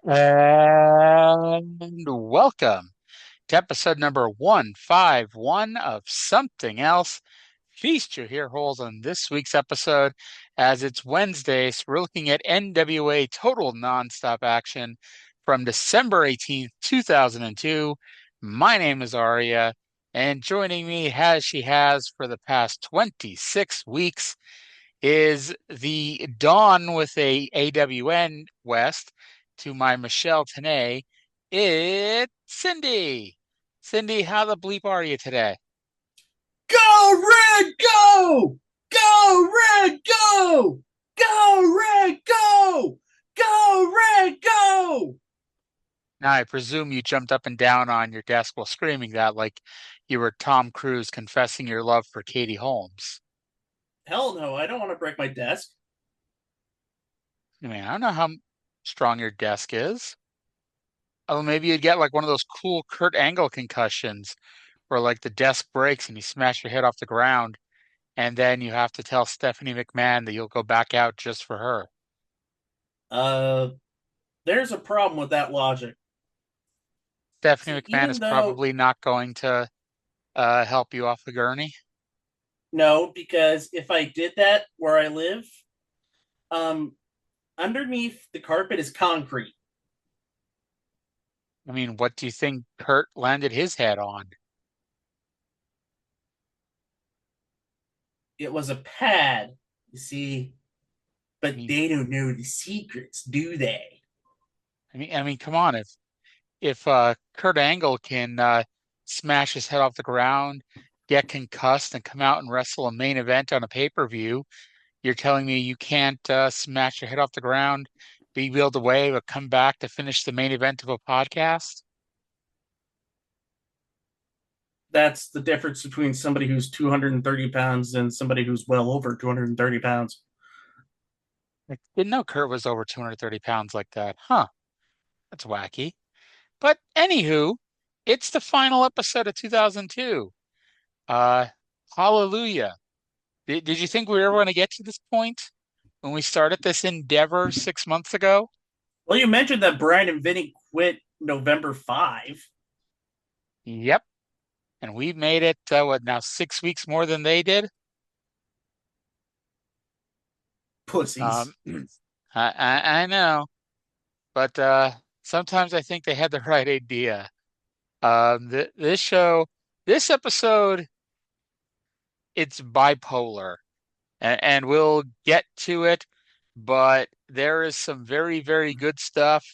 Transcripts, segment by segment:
And welcome to episode number 151 of Something Else. Feast your ear holes on this week's episode as it's Wednesday, so we're looking at NWA Total Nonstop Action from December 18th, 2002. My name is Arya, and joining me as she has for the past 26 weeks is the Dawn with a AWN West to my Michelle Tanay. It's Cyndi. Cyndi, how the bleep are you today? Go Red, go! Go Red, go! Go Red, go! Go Red, go! Now, I presume you jumped up and down on your desk while screaming that like you were Tom Cruise confessing your love for Katie Holmes. Hell no, I don't want to break my desk. I mean, I don't know how strong your desk is. Oh, maybe you'd get like one of those cool Kurt Angle concussions where like the desk breaks and you smash your head off the ground and then you have to tell Stephanie McMahon that you'll go back out just for her. Uh, there's a problem with that logic. Stephanie See, McMahon is even though, probably not going to help you off the gurney. no, because if I did that where I live, um, underneath the carpet is concrete. I mean, what do you think Kurt landed his head on? It was a pad, you see, I but mean, they don't know the secrets, do they? I mean, come on. If Kurt Angle can smash his head off the ground, get concussed, and come out and wrestle a main event on a pay-per-view, you're telling me you can't smash your head off the ground, be wheeled away, but come back to finish the main event of a podcast? That's the difference between somebody who's 230 pounds and somebody who's well over 230 pounds. I didn't know Kurt was over 230 pounds like that. Huh, that's wacky. But anywho, it's the final episode of 2002. Uh, Hallelujah. Did you think we were ever going to get to this point when we started this endeavor 6 months ago? Well, you mentioned that Brian and Vinny quit November 5. Yep. And we've made it, what now, 6 weeks more than they did? Um, Pussies. I know, but sometimes I think they had the right idea. This show, this episode, it's bipolar, and we'll get to it, but there is some very, very good stuff,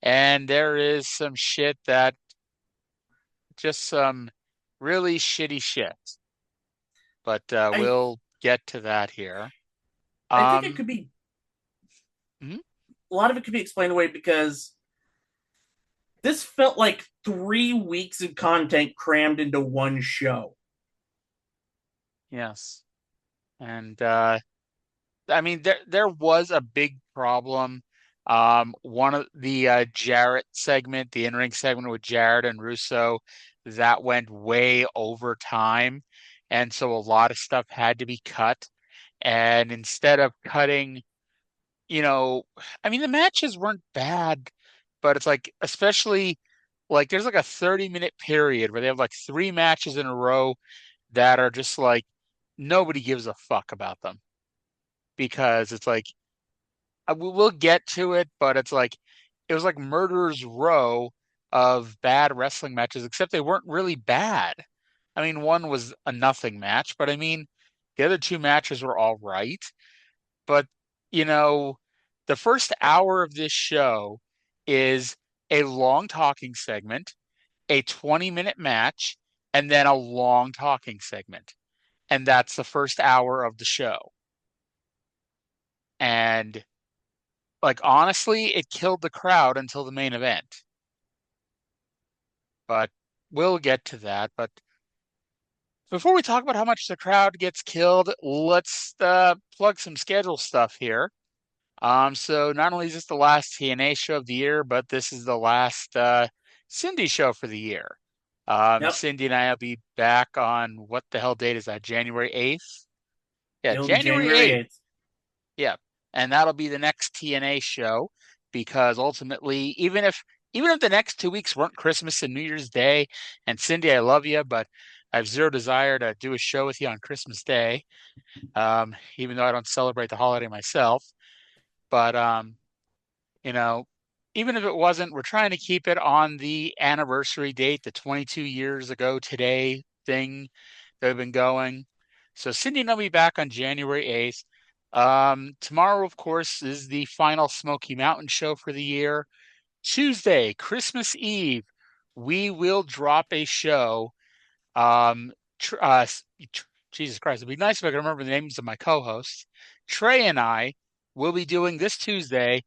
and there is some shit that just some really shitty shit. But I we'll get to that here. I think it Um, could be mhm, a lot of it could be explained away because this felt like 3 weeks of content crammed into one show. yes, and I mean, there was a big problem. One of the Jarrett segment, the in-ring segment with Jarrett and Russo, that went way over time, and so a lot of stuff had to be cut. And instead of cutting, you know, I mean, the matches weren't bad, but it's like, especially like there's like a 30-minute period where they have like three matches in a row that are just like nobody gives a fuck about them because it's like we'll get to it, but it's like it was like Murderer's Row of bad wrestling matches, except they weren't really bad. I mean, one was a nothing match, but I mean, the other two matches were all right. But, you know, the first hour of this show is a long talking segment, a 20-minute match, and then a long talking segment. And that's the first hour of the show. And like honestly, it killed the crowd until the main event. But we'll get to that. But before we talk about how much the crowd gets killed, let's plug some schedule stuff here. So not only is this the last TNA show of the year, but this is the last Cyndi show for the year. Yep, Cyndi and I will be back on what the hell date is that? January 8th? Yeah, it'll be January January 8th. 8th. Yeah. And that'll be the next TNA show. because ultimately, even if the next 2 weeks weren't Christmas and New Year's Day, and Cindy, I love you, but I have zero desire to do a show with you on Christmas Day, even though I don't celebrate the holiday myself. But you know, even if it wasn't, we're trying to keep it on the anniversary date, the 22 years ago today thing that we've been going. So Cindy and I'll be back on January 8th. Tomorrow, of course, is the final Smoky Mountain show for the year. Tuesday, Christmas Eve, we will drop a show. Um, tr tr Jesus Christ, it'd be nice if I could remember the names of my co-hosts. Trey and I will be doing this Tuesday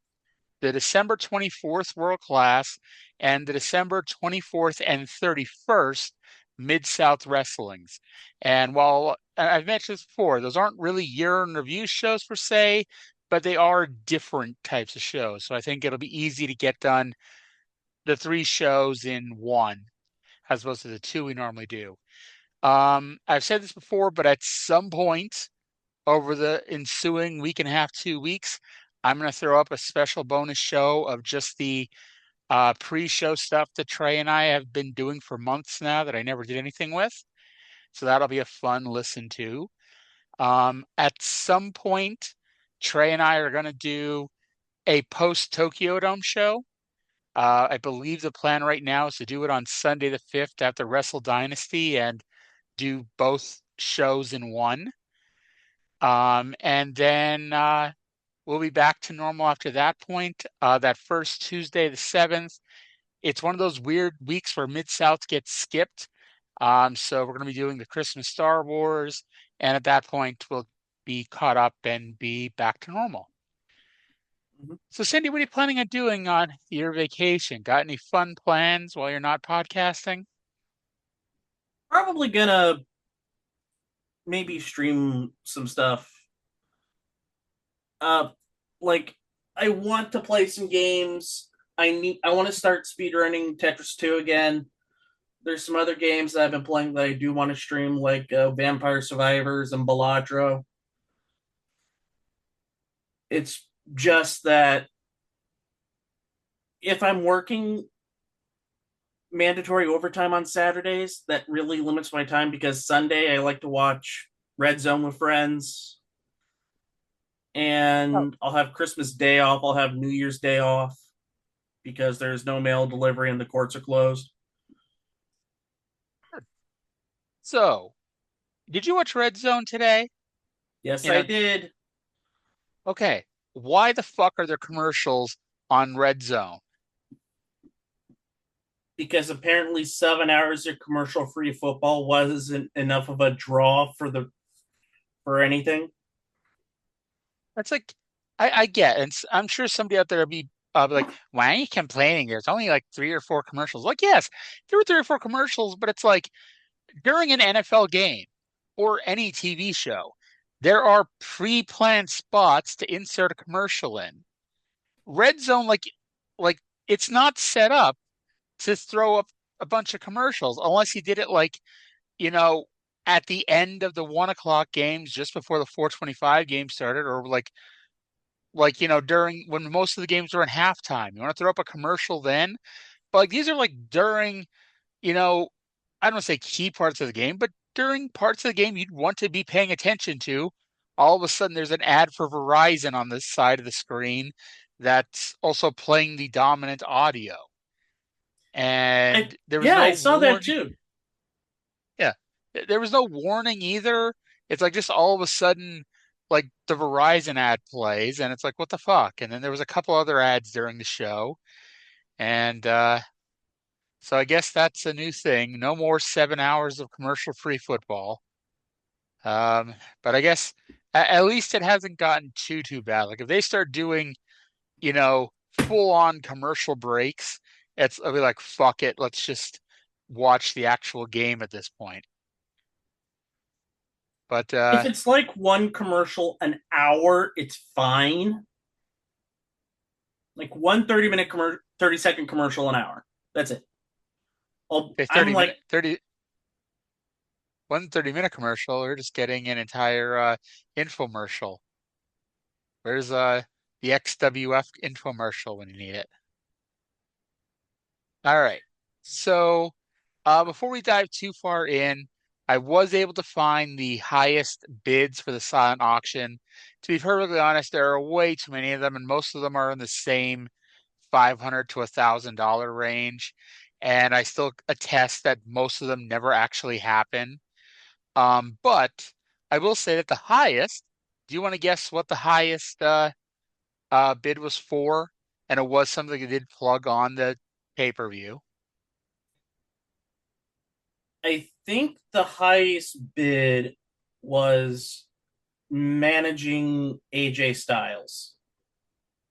the December 24th World Class and the December 24th and 31st Mid-South Wrestlings. And while I've mentioned this before, those aren't really year in review shows per se, but they are different types of shows. So I think it'll be easy to get done the three shows in one as opposed to the two we normally do. I've said this before, but at some point over the ensuing week and a half, 2 weeks, I'm going to throw up a special bonus show of just the pre-show stuff that Trey and I have been doing for months now that I never did anything with. So that'll be a fun listen to. At some point, Trey and I are going to do a post Tokyo Dome show. I believe the plan right now is to do it on Sunday the 5th after Wrestle Dynasty and do both shows in one. And then we'll be back to normal after that point. That first Tuesday, the 7th, it's one of those weird weeks where Mid-South gets skipped. So we're going to be doing the Christmas Star Wars. And at that point, we'll be caught up and be back to normal. Mhm. So, Cindy, what are you planning on doing on your vacation? Got any fun plans while you're not podcasting? Probably gonna maybe stream some stuff. Uh, like I want to play some games. I want to start speedrunning Tetris 2 again. There's some other games that I've been playing that I do want to stream, like Vampire Survivors and Balatro. It's just that if I'm working mandatory overtime on Saturdays, that really limits my time because Sunday I like to watch Red Zone with friends, Oh, and I'll have Christmas Day off. I'll have New Year's Day off because there's no mail delivery and the courts are closed. good. So, did you watch Red Zone today? Yes, You I know, did, okay, why the fuck are there commercials on Red Zone? because apparently 7 hours of commercial free football wasn't enough of a draw for anything. That's like, I get, and I'm sure somebody out there will be like, why are you complaining? There's only like three or four commercials. Like, yes, there were three or four commercials, but it's like during an NFL game or any TV show, there are pre-planned spots to insert a commercial in. Red Zone, like it's not set up to throw up a bunch of commercials unless you did it like, you know, at the end of the 1 o'clock games just before the 4:25 game started, or during when most of the games were in halftime. You want to throw up a commercial then? But like these are like during, you know, I don't want to say key parts of the game, but during parts of the game you'd want to be paying attention to. All of a sudden there's an ad for Verizon on the side of the screen that's also playing the dominant audio. And there was Yeah, no I saw that warning. too. Yeah. There was no warning either. It's like just all of a sudden, like the Verizon ad plays, and it's like, what the fuck? And then there was a couple other ads during the show. And so I guess that's a new thing. No more 7 hours of commercial-free football. Um, but I guess at least it hasn't gotten too bad. Like if they start doing, full-on commercial breaks, I'll be like, fuck it, let's just watch the actual game at this point. But If it's like one commercial an hour, it's fine. Like one 30-minute 30-second commercial an hour. That's it. a I'm 30 minute like, 30 one 30-minute commercial, we're just getting an entire infomercial. Where's The XWF infomercial when you need it. All right. So, before we dive too far in, I was able to find the highest bids for the silent auction. To be perfectly honest, there are way too many of them, and most of them are in the same 500 to $1,000 range. And I still attest that most of them never actually happen. But I will say that the highest, do you want to guess what the highest bid was for? And it was something that did plug on the pay-per-view. I think the highest bid was managing AJ Styles.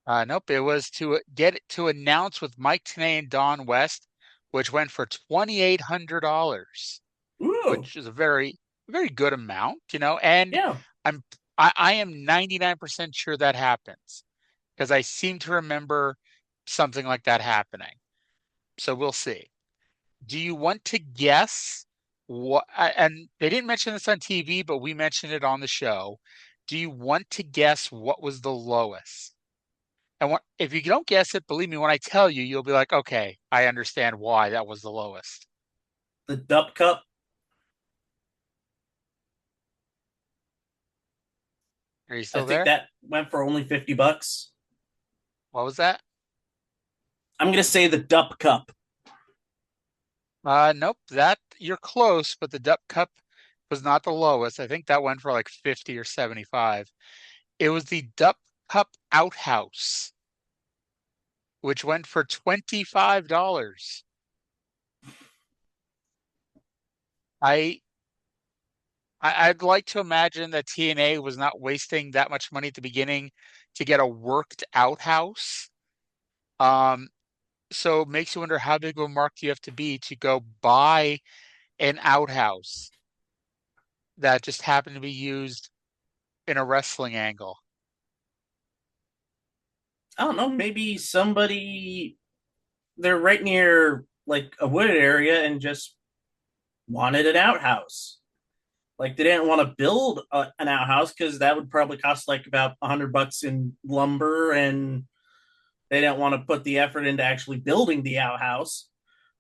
Nope, it was to get it to announce with Mike Tenay and Don West, which went for $2,800, Ooh, which is a very good amount, you know. And yeah. I'm I am 99% sure that happens because I seem to remember something like that happening. So we'll see. Do you want to guess what? And they didn't mention this on TV, but we mentioned it on the show. Do you want to guess what was the lowest? And if you don't guess it, believe me, when I tell you, you'll be like, okay, I understand why that was the lowest. The Dup Cup. Are you I still think there? that went for only $50. What was that? I'm gonna say the Dup Cup. Nope, that you're close, but the Duck Cup was not the lowest. I think that went for like 50 or 75. It was the Duck Cup Outhouse, which went for $25. I I'd like to imagine that TNA was not wasting that much money at the beginning to get a worked outhouse. Um, so it makes you wonder how big of a mark do you have to be to go buy an outhouse that just happened to be used in a wrestling angle. I don't know. Maybe somebody they're right near like a wooded area and just wanted an outhouse. Like they didn't want to build an outhouse because that would probably cost like about $100 in lumber, and they didn't want to put the effort into actually building the outhouse.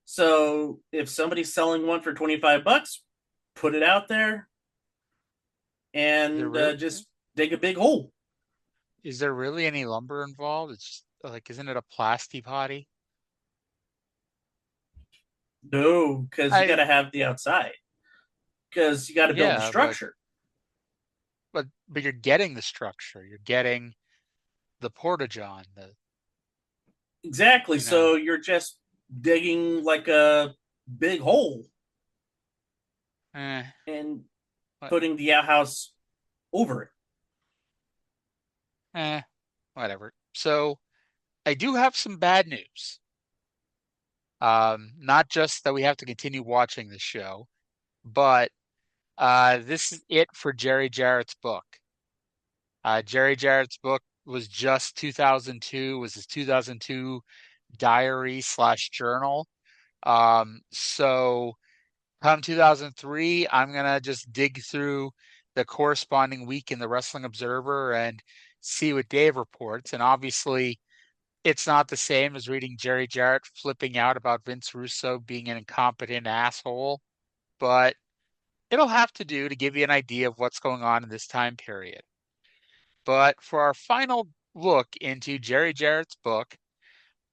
So if somebody's selling one for $25, put it out there Is there and really just dig a big hole. is there really any lumber involved? It's just like, isn't it a plasty potty? No, because you got I to have the outside because you got to build the yeah, structure. but you're getting the structure. You're getting the porta john, the Exactly. you know, So you're just digging like a big hole eh, and what, putting the outhouse over it. eh, whatever. So I do have some bad news. Not just that we have to continue watching the show, but this is it for Jerry Jarrett's book. Jerry Jarrett's book was just 2002, was his 2002 diary slash journal. So come 2003, I'm gonna just dig through the corresponding week in the Wrestling Observer and see what Dave reports. And obviously, it's not the same as reading Jerry Jarrett flipping out about Vince Russo being an incompetent asshole, but it'll have to do to give you an idea of what's going on in this time period. But for our final look into Jerry Jarrett's book,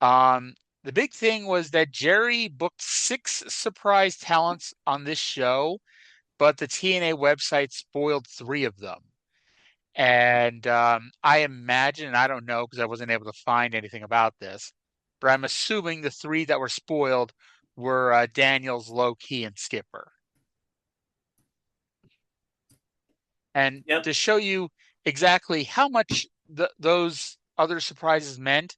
um, the big thing was that Jerry booked 6 surprise talents on this show, but the TNA website spoiled 3 of them. And I imagine, and I don't know because I wasn't able to find anything about this, but I'm assuming the 3 that were spoiled were Daniels, Low Key, and Skipper. And Yep. to show you exactly how much those other surprises meant,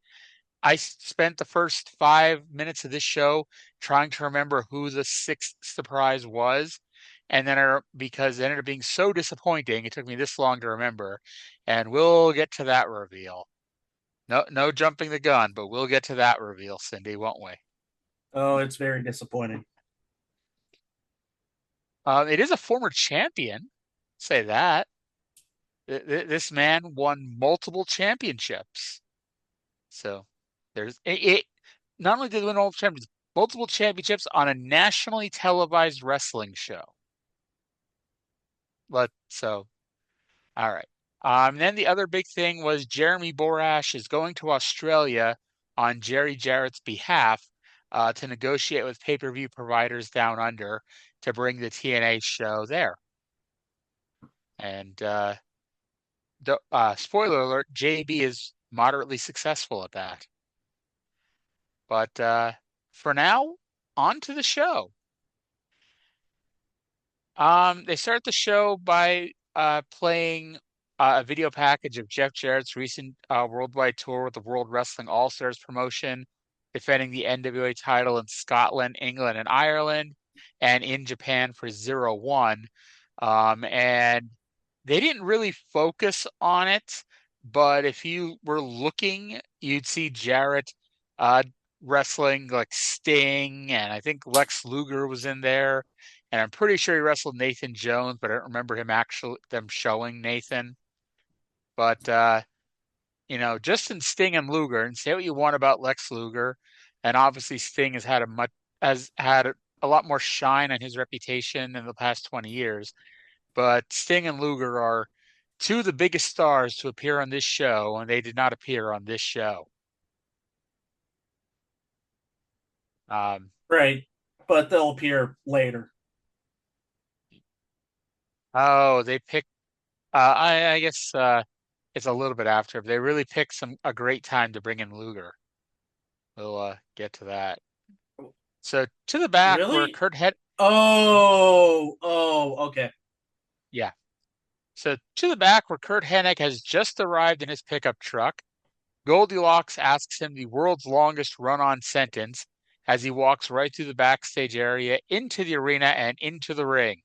I spent the first 5 minutes of this show trying to remember who the 6th surprise was. And then because it ended up being so disappointing, it took me this long to remember. And we'll get to that reveal. No, no jumping the gun, but we'll get to that reveal, Cindy, won't we? Oh, it's very disappointing. It is a former champion. Say that. This man won multiple championships. So it. Not only did he win multiple championships on a nationally televised wrestling show. But so all right. Then the other big thing was Jeremy Borash is going to Australia on Jerry Jarrett's behalf to negotiate with pay-per-view providers down under to bring the TNA show there. And spoiler alert, JB is moderately successful at that. But for now, on to the show. They start the show by playing a video package of Jeff Jarrett's recent worldwide tour with the World Wrestling All-Stars promotion, defending the NWA title in Scotland, England, and Ireland, and in Japan for 0-1. And they didn't really focus on it, but if you were looking, you'd see Jarrett uh, wrestling like Sting, and I think Lex Luger was in there. And I'm pretty sure he wrestled Nathan Jones, but I don't remember them showing Nathan. But just in Sting and Luger, and say what you want about Lex Luger, and obviously Sting has had a lot more shine on his reputation in the past 20 years. But Sting and Luger are two of the biggest stars to appear on this show, and they did not appear on this show. Um, Right. But they'll appear later. oh, they picked. I guess it's a little bit after, but they really picked a great time to bring in Luger. We'll get to that. So to the back where Really? Kurt had Okay. yeah. So to the back where Kurt Hennig has just arrived in his pickup truck, Goldilocks asks him the world's longest run-on sentence as he walks right through the backstage area into the arena and into the ring.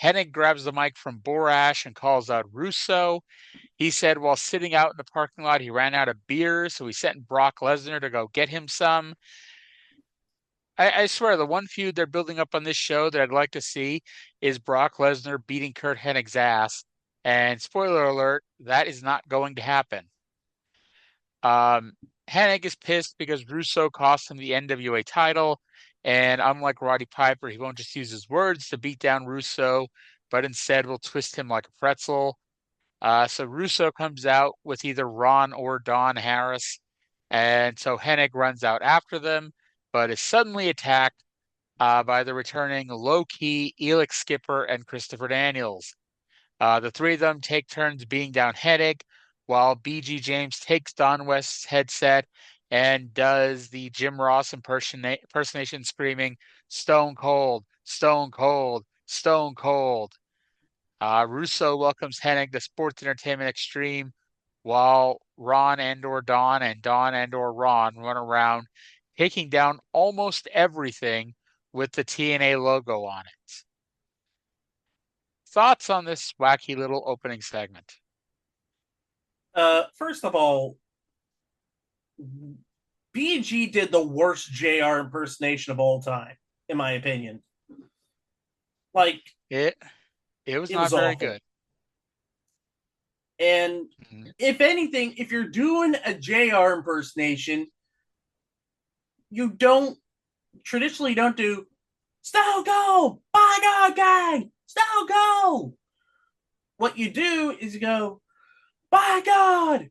Hennig grabs the mic from Borash and calls out Russo. He said while sitting out in the parking lot, he ran out of beer, so he sent Brock Lesnar to go get him some. I swear, the one feud they're building up on this show that I'd like to see is Brock Lesnar beating Kurt Hennig's ass. And spoiler alert, that is not going to happen. Hennig is pissed because Russo cost him the NWA title. And unlike Roddy Piper, he won't just use his words to beat down Russo, but instead will twist him like a pretzel. So Russo comes out with either Ron or Don Harris. And so Hennig runs out after them, but is suddenly attacked by the returning low-key Elix Skipper and Christopher Daniels. The three of them take turns beating down Hennig, while BG James takes Don West's headset and does the Jim Ross impersonation screaming, Stone Cold, Stone Cold, Stone Cold. Russo welcomes Hennig to Sports Entertainment Extreme, while Ron and/or Don and Don and/or Ron run around taking down almost everything with the TNA logo on it. Thoughts on this wacky little opening segment? First of all, BG did the worst JR impersonation of all time, in my opinion. Like, It it was it not was very awful. good. And Mhm. if anything, if you're doing a JR impersonation, you don't traditionally don't do Stone Cold, by God, gang, Stone Cold. What you do is you go, by God,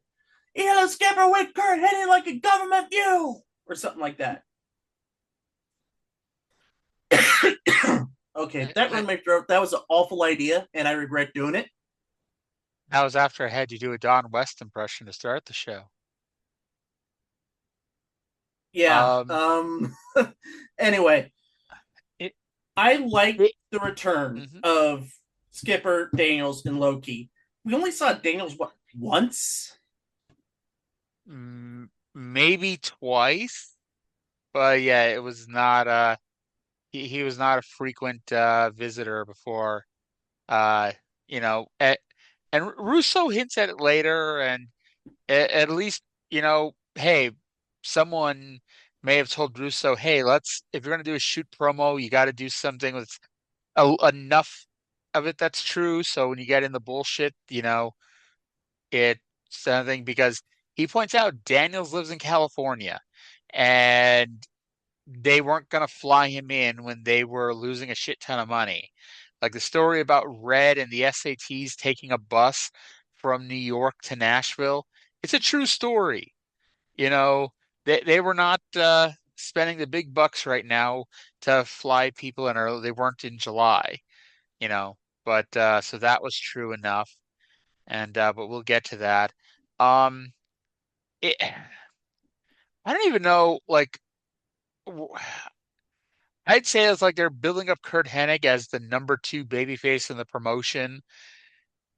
Elix Skipper with Kurt hitting like a government mule, or something like that. Okay, that ruined my throat. That was an awful idea, and I regret doing it. That was after I had you do a Don West impression to start the show. Yeah. Um, Anyway, it, I like it the return mhm. of Skipper, Daniels, and Loki. We only saw Daniels once. Maybe twice, but yeah, it was not he was not a frequent visitor before uh you know at, and Russo hints at it later and at least hey, someone may have told Russo, hey, let's if you're going to do a shoot promo, you got to do something with enough of it that's true, so when you get in the bullshit, it's something because he points out Daniels lives in California and they weren't going to fly him in when they were losing a shit ton of money. Like the story about Red and the SATs taking a bus from New York to Nashville, it's a true story. You know, they were not spending the big bucks right now to fly people in early. They weren't in July, you know. But so that was true enough. And but we'll get to that. Um, it, I don't even know. Like, I'd say it's like they're building up Kurt Hennig as the number two babyface in the promotion,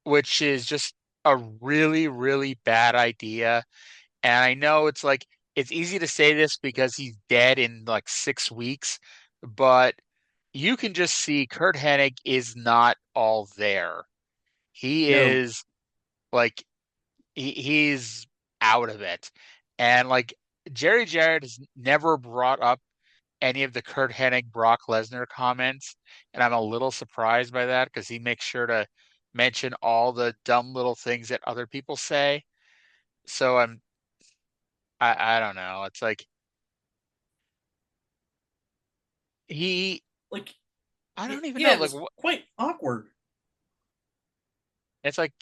which is just a really, really bad idea. And I know it's like it's easy to say this because he's dead in like 6 weeks, but you can just see Kurt Hennig is not all there. He No. is like he's out of it. And like Jerry Jarrett has never brought up any of the Kurt Hennig Brock Lesnar comments, and I'm a little surprised by that because he makes sure to mention all the dumb little things that other people say. So I don't know. It's like he Like, I don't even yeah, know it like was what quite awkward. it's like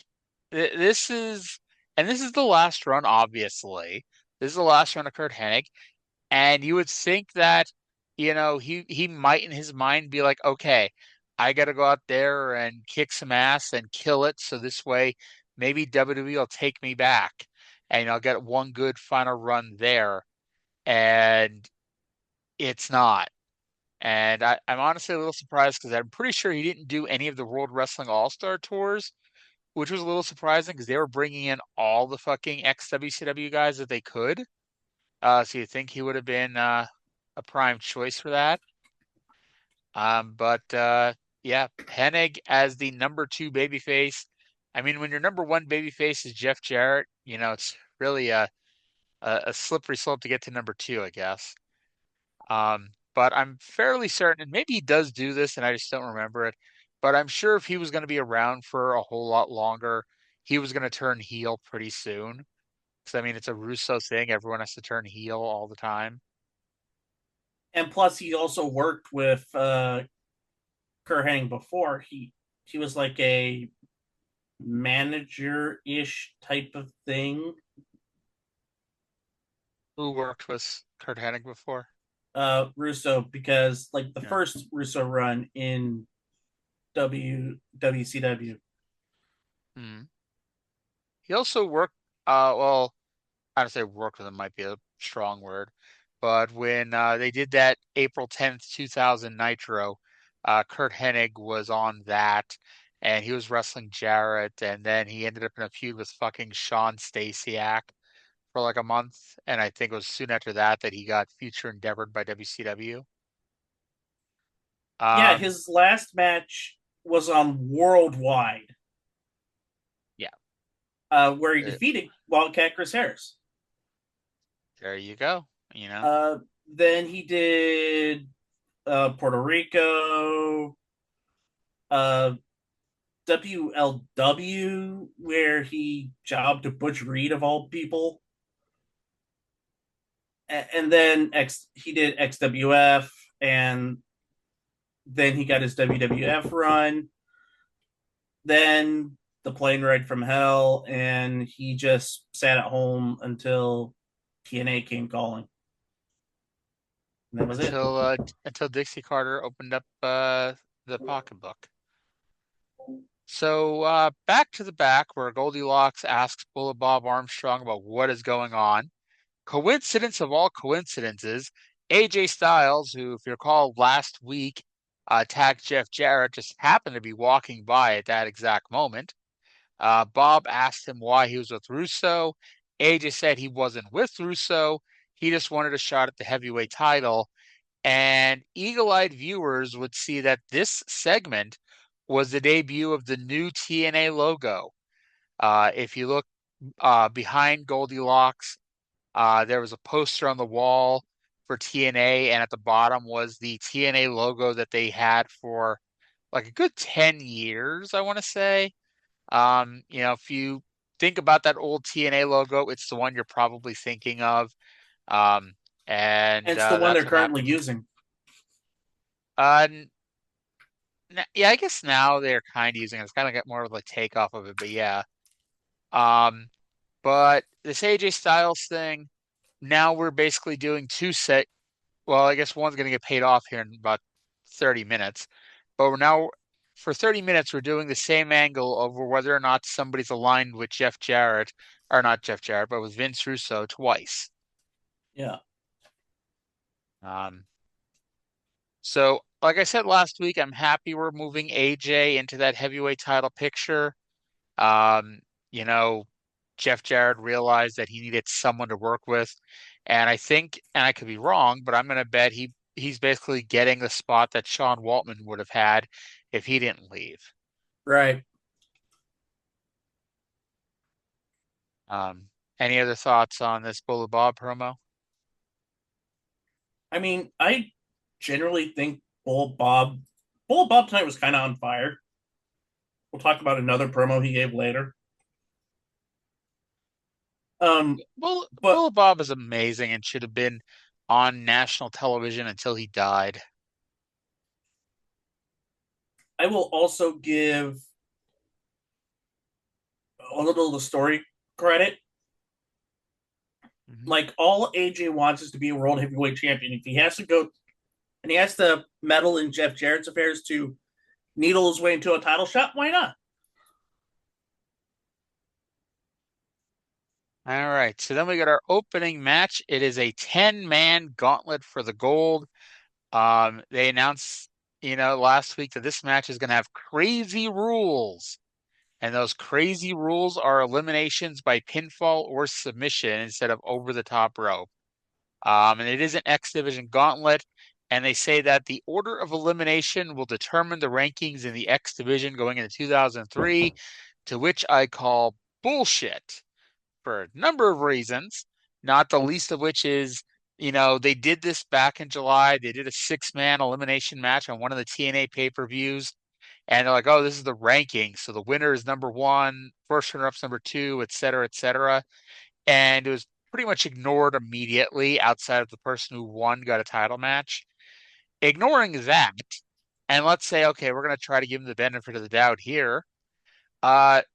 this is and this is the last run obviously. This is the last run of Kurt Hennig. And you would think that, he might in his mind be like, okay, I got to go out there and kick some ass and kill it. So this way, maybe WWE will take me back and I'll get one good final run there. And it's not. And I'm honestly a little surprised because I'm pretty sure he didn't do any of the World Wrestling All-Star tours, which was a little surprising because they were bringing in all the fucking ex-WCW guys that they could. So you think he would have been a prime choice for that? But yeah, Hennig as the number two babyface. I mean, when your number one babyface is Jeff Jarrett, it's really a slippery slope to get to number two, I guess. But I'm fairly certain, and maybe he does do this, and I just don't remember it. But I'm sure if he was going to be around for a whole lot longer, he was going to turn heel pretty soon. Because I mean, it's a Russo thing; everyone has to turn heel all the time. And plus, he also worked with Kurt Hennig before. He was like a manager ish type of thing. Who worked with Kurt Hennig before? Russo, because like the Yeah. first Russo run in WCW. Hmm. He also worked, well, I don't say worked with him might be a strong word, but when they did that April 10th, 2000 Nitro, Kurt Hennig was on that, and he was wrestling Jarrett, and then he ended up in a feud with fucking Sean Stasiak for like a month, and I think it was soon after that that he got future endeavored by WCW. Yeah, Um, his last match was on Worldwide, yeah, where he uh, defeated Wildcat Chris Harris. there you go. You know, Uh, then he did Puerto Rico, uh, WLW, where he jobbed to Butch Reed of all people, and then he did XWF, and then he got his WWF run. Then the plane ride from hell, and he just sat at home until TNA came calling. And that was it. until Dixie Carter opened up the pocketbook. So back to the back where Goldilocks asks Bullet Bob Armstrong about what is going on. Coincidence of all coincidences, AJ Styles, who, if you recall, last week attacked Jeff Jarrett, just happened to be walking by at that exact moment. Bob asked him why he was with Russo. AJ said he wasn't with Russo. He just wanted a shot at the heavyweight title. And eagle-eyed viewers would see that this segment was the debut of the new TNA logo. If you look behind Goldilocks, there was a poster on the wall for TNA, and at the bottom was the TNA logo that they had for like a good 10 years, I want to say. If you think about that old TNA logo, it's the one you're probably thinking of. Um, and And it's the one they're that's what currently happened. using. Uh, yeah, I guess now they're kind of using it. It's kind of got more of a takeoff of it, but yeah. Um, but this AJ Styles thing, now we're basically doing two set. Well, I guess one's going to get paid off here in about 30 minutes, but we're now for 30 minutes we're doing the same angle over whether or not somebody's aligned with Jeff Jarrett, or not Jeff Jarrett, but with Vince Russo twice. Yeah. Um, so like I said last week, I'm happy we're moving AJ into that heavyweight title picture. Um, you know, Jeff Jarrett realized that he needed someone to work with. And I think, and I could be wrong, but I'm going to bet he's basically getting the spot that Sean Waltman would have had if he didn't leave. Right. Any other thoughts on this Bullet Bob promo? I mean, I generally think Bull Bob tonight was kind of on fire. We'll talk about another promo he gave later. But Bullet Bob is amazing and should have been on national television until he died. I will also give a little of the story credit. Mhm. Like all AJ wants is to be a world heavyweight champion. If he has to go and he has to meddle in Jeff Jarrett's affairs to needle his way into a title shot, why not? All right, so then we got our opening match. It is a 10-man gauntlet for the gold. They announced, last week that this match is going to have crazy rules. And those crazy rules are eliminations by pinfall or submission instead of over the top rope. And it is an X Division gauntlet. And they say that the order of elimination will determine the rankings in the X Division going into 2003, to which I call bullshit for a number of reasons, not the least of which is, they did this back in July. They did a 6-man elimination match on one of the TNA pay-per-views. And they're like, oh, this is the ranking. So the winner is number one, first runner up's number two, et cetera, et cetera. And it was pretty much ignored immediately outside of the person who won got a title match. Ignoring that, and let's say, okay, we're going to try to give him the benefit of the doubt here.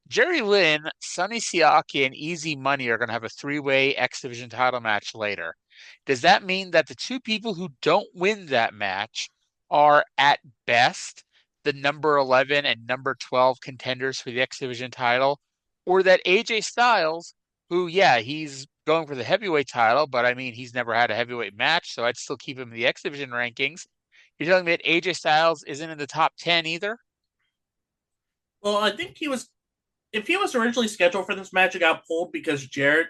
Jerry Lynn, Sonny Siaki, and Easy Money are going to have a three-way X Division title match later. Does that mean that the two people who don't win that match are at best the number 11 and number 12 contenders for the X Division title? Or that AJ Styles, who, yeah, he's going for the heavyweight title, but I mean, he's never had a heavyweight match, so I'd still keep him in the X Division rankings. You're telling me that AJ Styles isn't in the top 10 either? Well, I think he was. If he was originally scheduled for this match, it got pulled because Jarrett.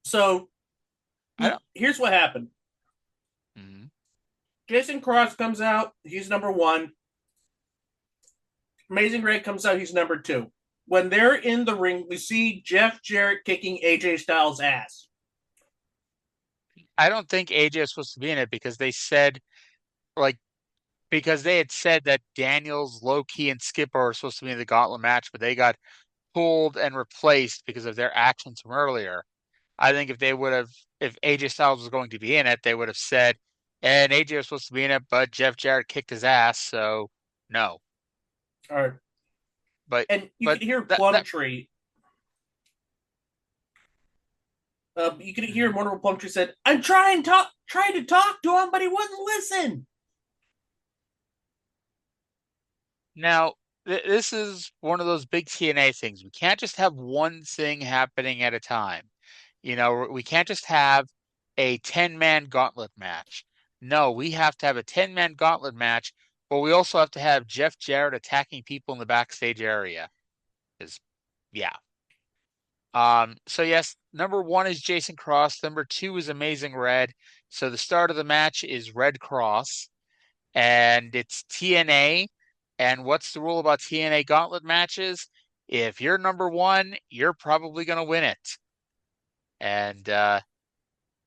So I don't. here's what happened. Mhm. Jason Cross comes out. He's number one. Amazing Red comes out. He's number two. When they're in the ring, we see Jeff Jarrett kicking AJ Styles' ass. I don't think AJ is supposed to be in it because they said, like, because they had said that Daniels, Low Key, and Skipper are supposed to be in the gauntlet match, but they got pulled and replaced because of their actions from earlier. I think if AJ Styles was going to be in it, they would have said, and AJ was supposed to be in it, but Jeff Jarrett kicked his ass, so no. All right. But, And you but could hear that, Plumtree. You could hear mhm. Wonderful Plumtree said, "I'm trying to talk to him, but he wouldn't listen." Now, this is one of those big TNA things. We can't just have one thing happening at a time. We can't just have a 10-man gauntlet match. No, we have to have a 10-man gauntlet match, but we also have to have Jeff Jarrett attacking people in the backstage area. Because, yeah. So yes, number one is Jason Cross. Number two is Amazing Red. So the start of the match is Red Cross, and it's TNA. And what's the rule about TNA gauntlet matches? If you're number one, you're probably going to win it. And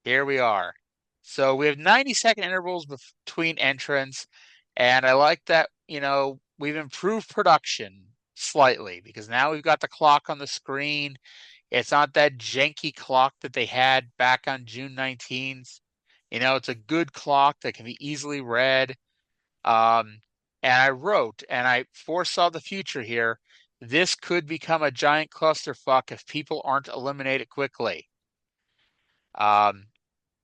here we are. So we have 90-second intervals between entrants, and I like that, we've improved production. slightly because now we've got the clock on the screen. It's not that janky clock that they had back on June 19th. It's a good clock that can be easily read. Um, and I wrote and I foresaw the future here. This could become a giant clusterfuck if people aren't eliminated quickly. Um,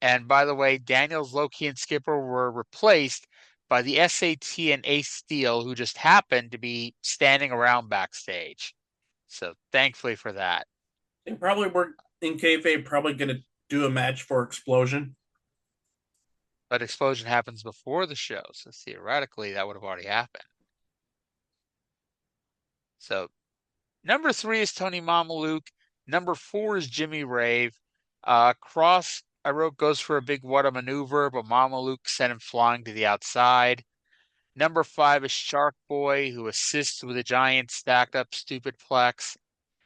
and by the way, Daniels, Loki, and Skipper were replaced by the SAT and Ace Steel, who just happened to be standing around backstage. So thankfully for that. They probably were in kayfabe probably going to do a match for Explosion. But Explosion happens before the show, so theoretically that would have already happened. So number 3 is Tony Mamaluke. Number 4 is Jimmy Rave. Cross, I wrote, goes for a big what a maneuver, but Mamaluke sent him flying to the outside. Number 5 is Shark Boy, who assists with a giant stacked up stupid plex.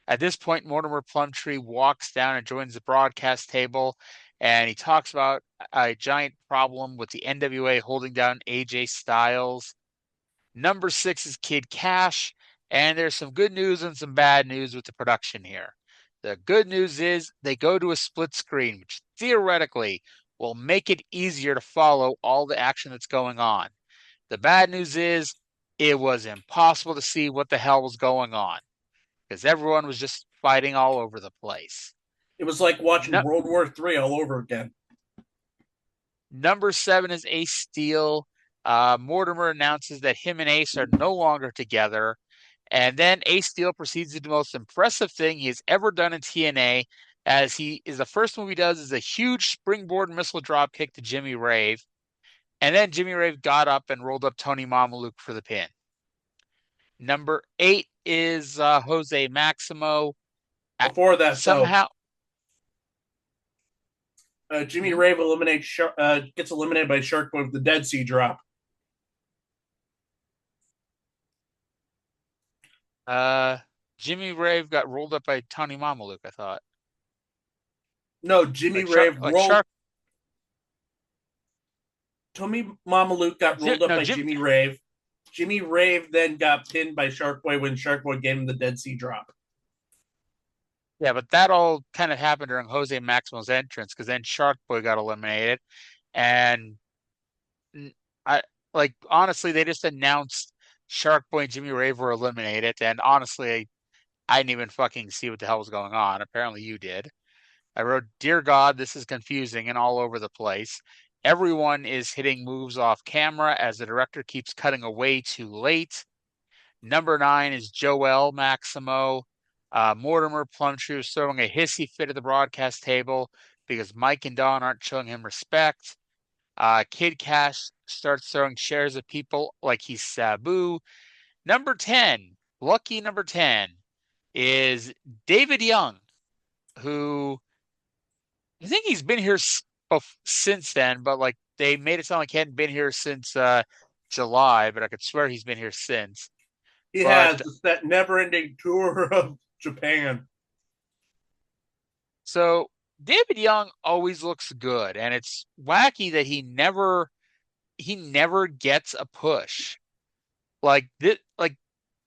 At this point, Mortimer Plumtree walks down and joins the broadcast table, and he talks about a giant problem with the NWA holding down AJ Styles. Number 6 is Kid Cash, and there's some good news and some bad news with the production here. The good news is they go to a split screen, which theoretically will make it easier to follow all the action that's going on. The bad news is it was impossible to see what the hell was going on because everyone was just fighting all over the place. It was like watching No, World War III all over again. Number 7 is Ace Steel. Mortimer announces that him and Ace are no longer together. And then Ace Steel proceeds to do the most impressive thing he has ever done in TNA, as he is the first move he does is a huge springboard missile drop kick to Jimmy Rave. And then Jimmy Rave got up and rolled up Tony Mamaluke for the pin. Number 8 is Jose Maximo. Before that, though, Somehow, Jimmy hmm? Rave gets eliminated by Shark Boy with the Dead Sea Drop. uh, Jimmy Rave got rolled up by Tony Mamaluke, I thought. No, Jimmy Like Shark, Rave like rolled. Shark. Tommy Mamaluke got rolled up No, by Jim. Jimmy Rave. Jimmy Rave then got pinned by Shark Boy when Shark Boy gave him the Dead Sea Drop. Yeah, but that all kind of happened during Jose Maximo's entrance because then Shark Boy got eliminated, and I like honestly they just announced Shark Boy and Jimmy Rave were eliminated, and honestly I didn't even fucking see what the hell was going on. Apparently you did. I wrote, "Dear God, this is confusing and all over the place. Everyone is hitting moves off camera as the director keeps cutting away too late." Number 9 is Joel Maximo. Mortimer Plumtree is throwing a hissy fit at the broadcast table because Mike and Don aren't showing him respect. Kid Cash starts throwing shares at people like he's Sabu. Number 10, lucky number 10, is David Young, who I think he's been here since then, but like they made it sound like he hadn't been here since July, but I could swear he's been here since. He But has that never-ending tour of Japan. so David Young always looks good, and it's wacky that he never gets a push. Like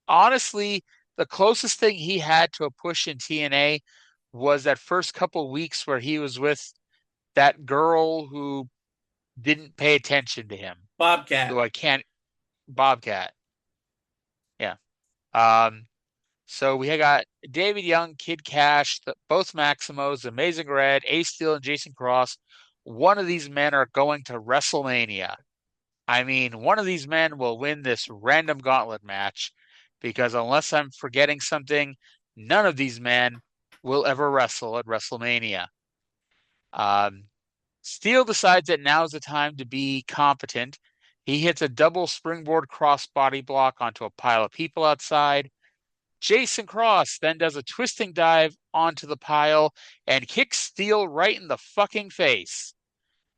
honestly, the closest thing he had to a push in TNA was that first couple weeks where he was with that girl who didn't pay attention to him, Bobcat. who I can't Bobcat. Yeah. Um So we got David Young, Kid Cash, both Maximos, Amazing Red, Ace Steel, and Jason Cross. One of these men are going to WrestleMania. I mean, one of these men will win this random gauntlet match because unless I'm forgetting something, none of these men will ever wrestle at WrestleMania. Um, Steele decides that now's the time to be competent. He hits a double springboard crossbody block onto a pile of people outside. Jason Cross then does a twisting dive onto the pile and kicks Steele right in the fucking face.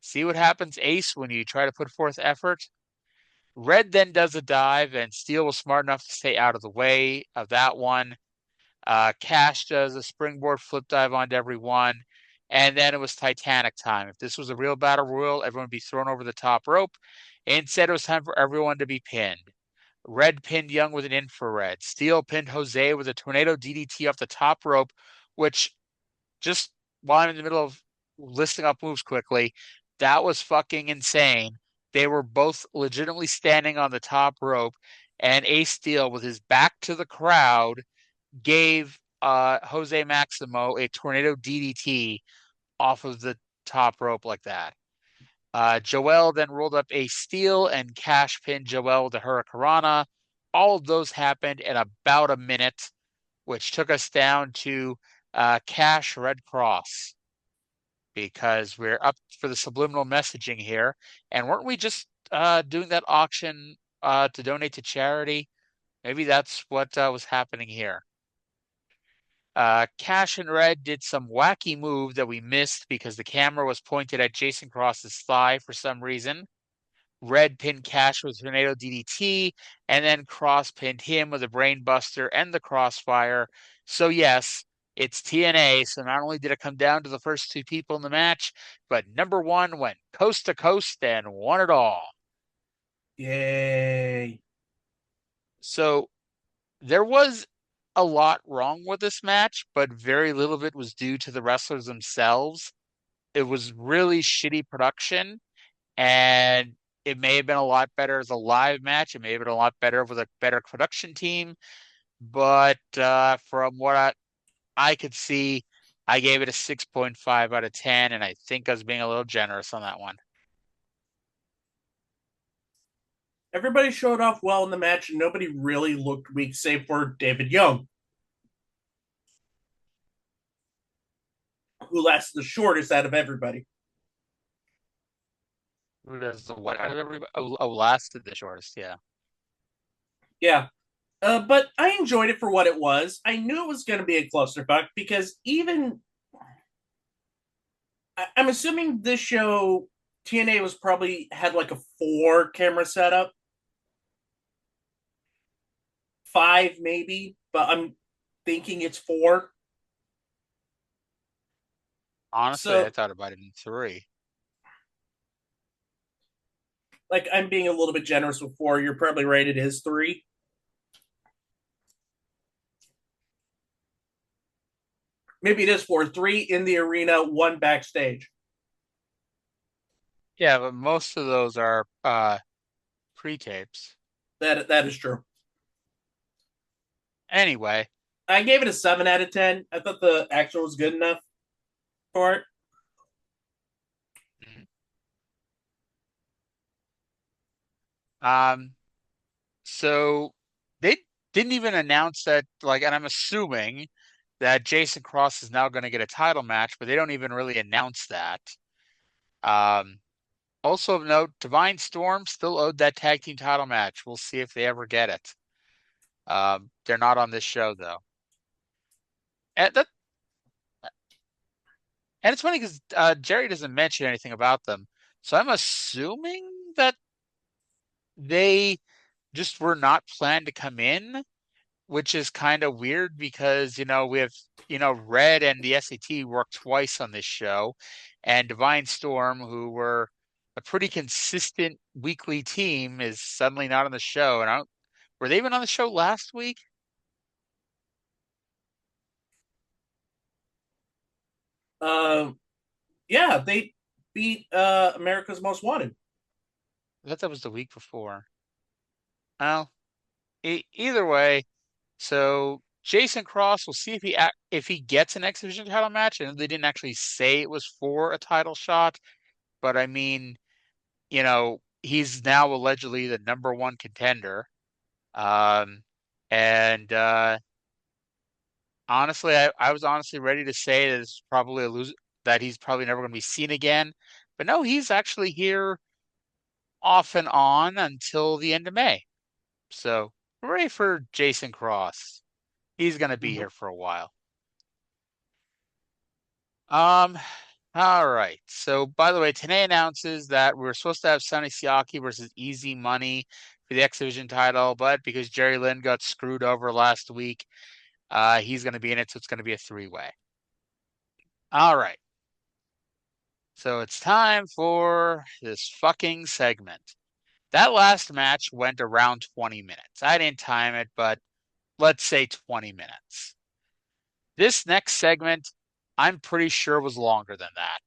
See what happens, Ace, when you try to put forth effort? Red then does a dive, and Steele was smart enough to stay out of the way of that one. Cash does a springboard flip dive onto everyone, and then it was Titanic time. If this was a real battle royal, everyone would be thrown over the top rope. Instead, it was time for everyone to be pinned. Red pinned Young with an infrared. Steel pinned Jose with a tornado DDT off the top rope, which just while I'm in the middle of listing up moves quickly, that was fucking insane. They were both legitimately standing on the top rope, and Ace Steel, with his back to the crowd, gave Jose Maximo a tornado DDT off of the top rope like that. Joel then rolled up a Steel and cash pinned Joel with a Hurricanrana. All of those happened in about a minute, which took us down to Cash Red Cross because we're up for the subliminal messaging here. And weren't we just doing that auction to donate to charity? Maybe that's what was happening here. Cash and Red did some wacky move that we missed because the camera was pointed at Jason Cross's thigh for some reason. Red pinned Cash with Tornado DDT, and then Cross pinned him with a Brainbuster and the Crossfire. So yes, it's TNA. So not only did it come down to the first two people in the match, but number one went coast to coast and won it all. Yay. So there was a lot wrong with this match, but very little of it was due to the wrestlers themselves. It was really shitty production, and it may have been a lot better as a live match. It may have been a lot better with a better production team, but from what I could see, I gave it a 6.5 out of 10, and I think I was being a little generous on that one. Everybody showed off well in the match, and nobody really looked weak, save for David Young, who lasted the shortest out of everybody. Who does the what out of everybody? Oh, lasted the shortest, yeah. Yeah. But I enjoyed it for what it was. I knew it was going to be a clusterfuck because even I'm assuming this show TNA was probably had like a 4 camera setup, 5 maybe, but I'm thinking it's 4. Honestly, I So thought about it in three. like I'm being a little bit generous with 4. You're probably right. It is 3. Maybe it is 4. 3 in the arena, 1 backstage. Yeah, but most of those are pre-tapes. That is true. Anyway, I gave it a 7 out of 10. I thought the actual was good enough for it. um, so they didn't even announce that, like, and I'm assuming that Jason Cross is now going to get a title match, but they don't even really announce that. Um, also of note, Divine Storm still owed that tag team title match. We'll see if they ever get it. They're not on this show though. And that and it's funny because Jerry doesn't mention anything about them, so I'm assuming that they just were not planned to come in, which is kind of weird because, we have, Red and the SAT worked twice on this show, and Divine Storm, who were a pretty consistent weekly team, is suddenly not on the show. And were they even on the show last week? Um, yeah, they beat America's Most Wanted. I thought that was the week before. Well, either way, so Jason Cross, we'll see if he gets an X Division title match. And they didn't actually say it was for a title shot, but I mean, he's now allegedly the number one contender. Um, and honestly, I was honestly ready to say that it's probably a lose that he's probably never going to be seen again. But no, he's actually here off and on until the end of May. So hooray for Jason Cross. He's going to be Mm-hmm. here for a while. Um, all right. So, by the way, today announces that we're supposed to have Sonny Siaki versus Easy Money for the X Division title, but because Jerry Lynn got screwed over last week, he's going to be in it, so it's going to be a three-way. All right. So it's time for this fucking segment. That last match went around 20 minutes. I didn't time it, but let's say 20 minutes. This next segment, I'm pretty sure was longer than that.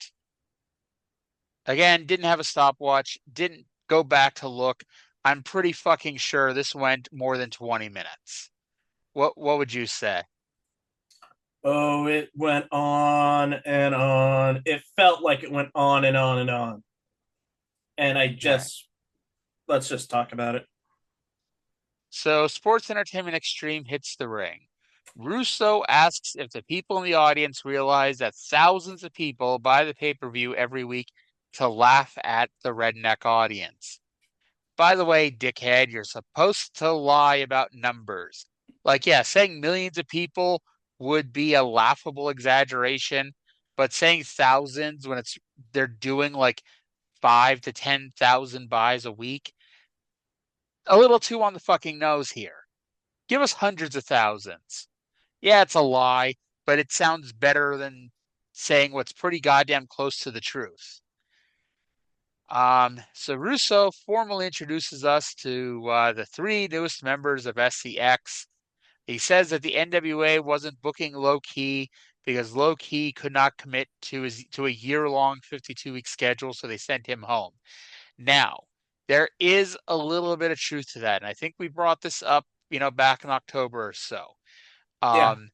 Again, didn't have a stopwatch, didn't go back to look. I'm pretty fucking sure this went more than 20 minutes. What would you say? Oh, it went on and on. It felt like it went on and on and on. And All right. let's just talk about it. So, Sports Entertainment Extreme hits the ring. Russo asks if the people in the audience realize that thousands of people buy the pay-per-view every week to laugh at the redneck audience. By the way, dickhead, you're supposed to lie about numbers. Like, yeah, saying millions of people would be a laughable exaggeration, but saying thousands when they're doing like 5 to 10,000 buys a week, a little too on the fucking nose here. Give us hundreds of thousands. Yeah, it's a lie, but it sounds better than saying what's pretty goddamn close to the truth. So Russo formally introduces us to the three newest members of SCX. He says that the NWA wasn't booking Low Key because Low Key could not commit to a year-long 52-week schedule, so they sent him home. Now, there is a little bit of truth to that, and I think we brought this up, back in October or so. Yeah. Um,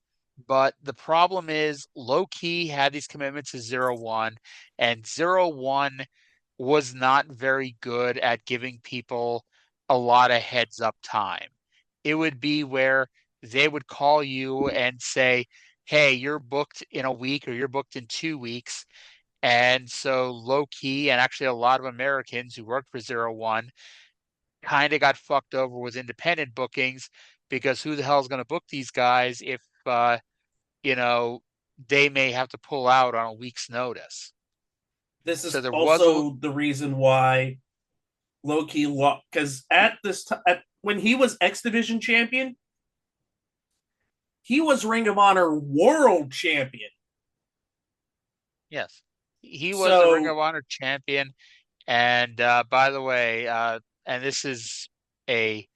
but the problem is Low Key had these commitments to Zero One, and Zero One was not very good at giving people a lot of heads up time. It would be where they would call you and say, hey, you're booked in a week or you're booked in 2 weeks. And so Low Key and actually a lot of Americans who worked for Zero One kind of got fucked over with independent bookings because who the hell is going to book these guys if you know they may have to pull out on a week's notice. This So is there was a also the reason why Loki lost, because at this time, when he was X Division champion, he was Ring of Honor World Champion. yes, he was a Ring So of Honor champion. And by the way, and this is a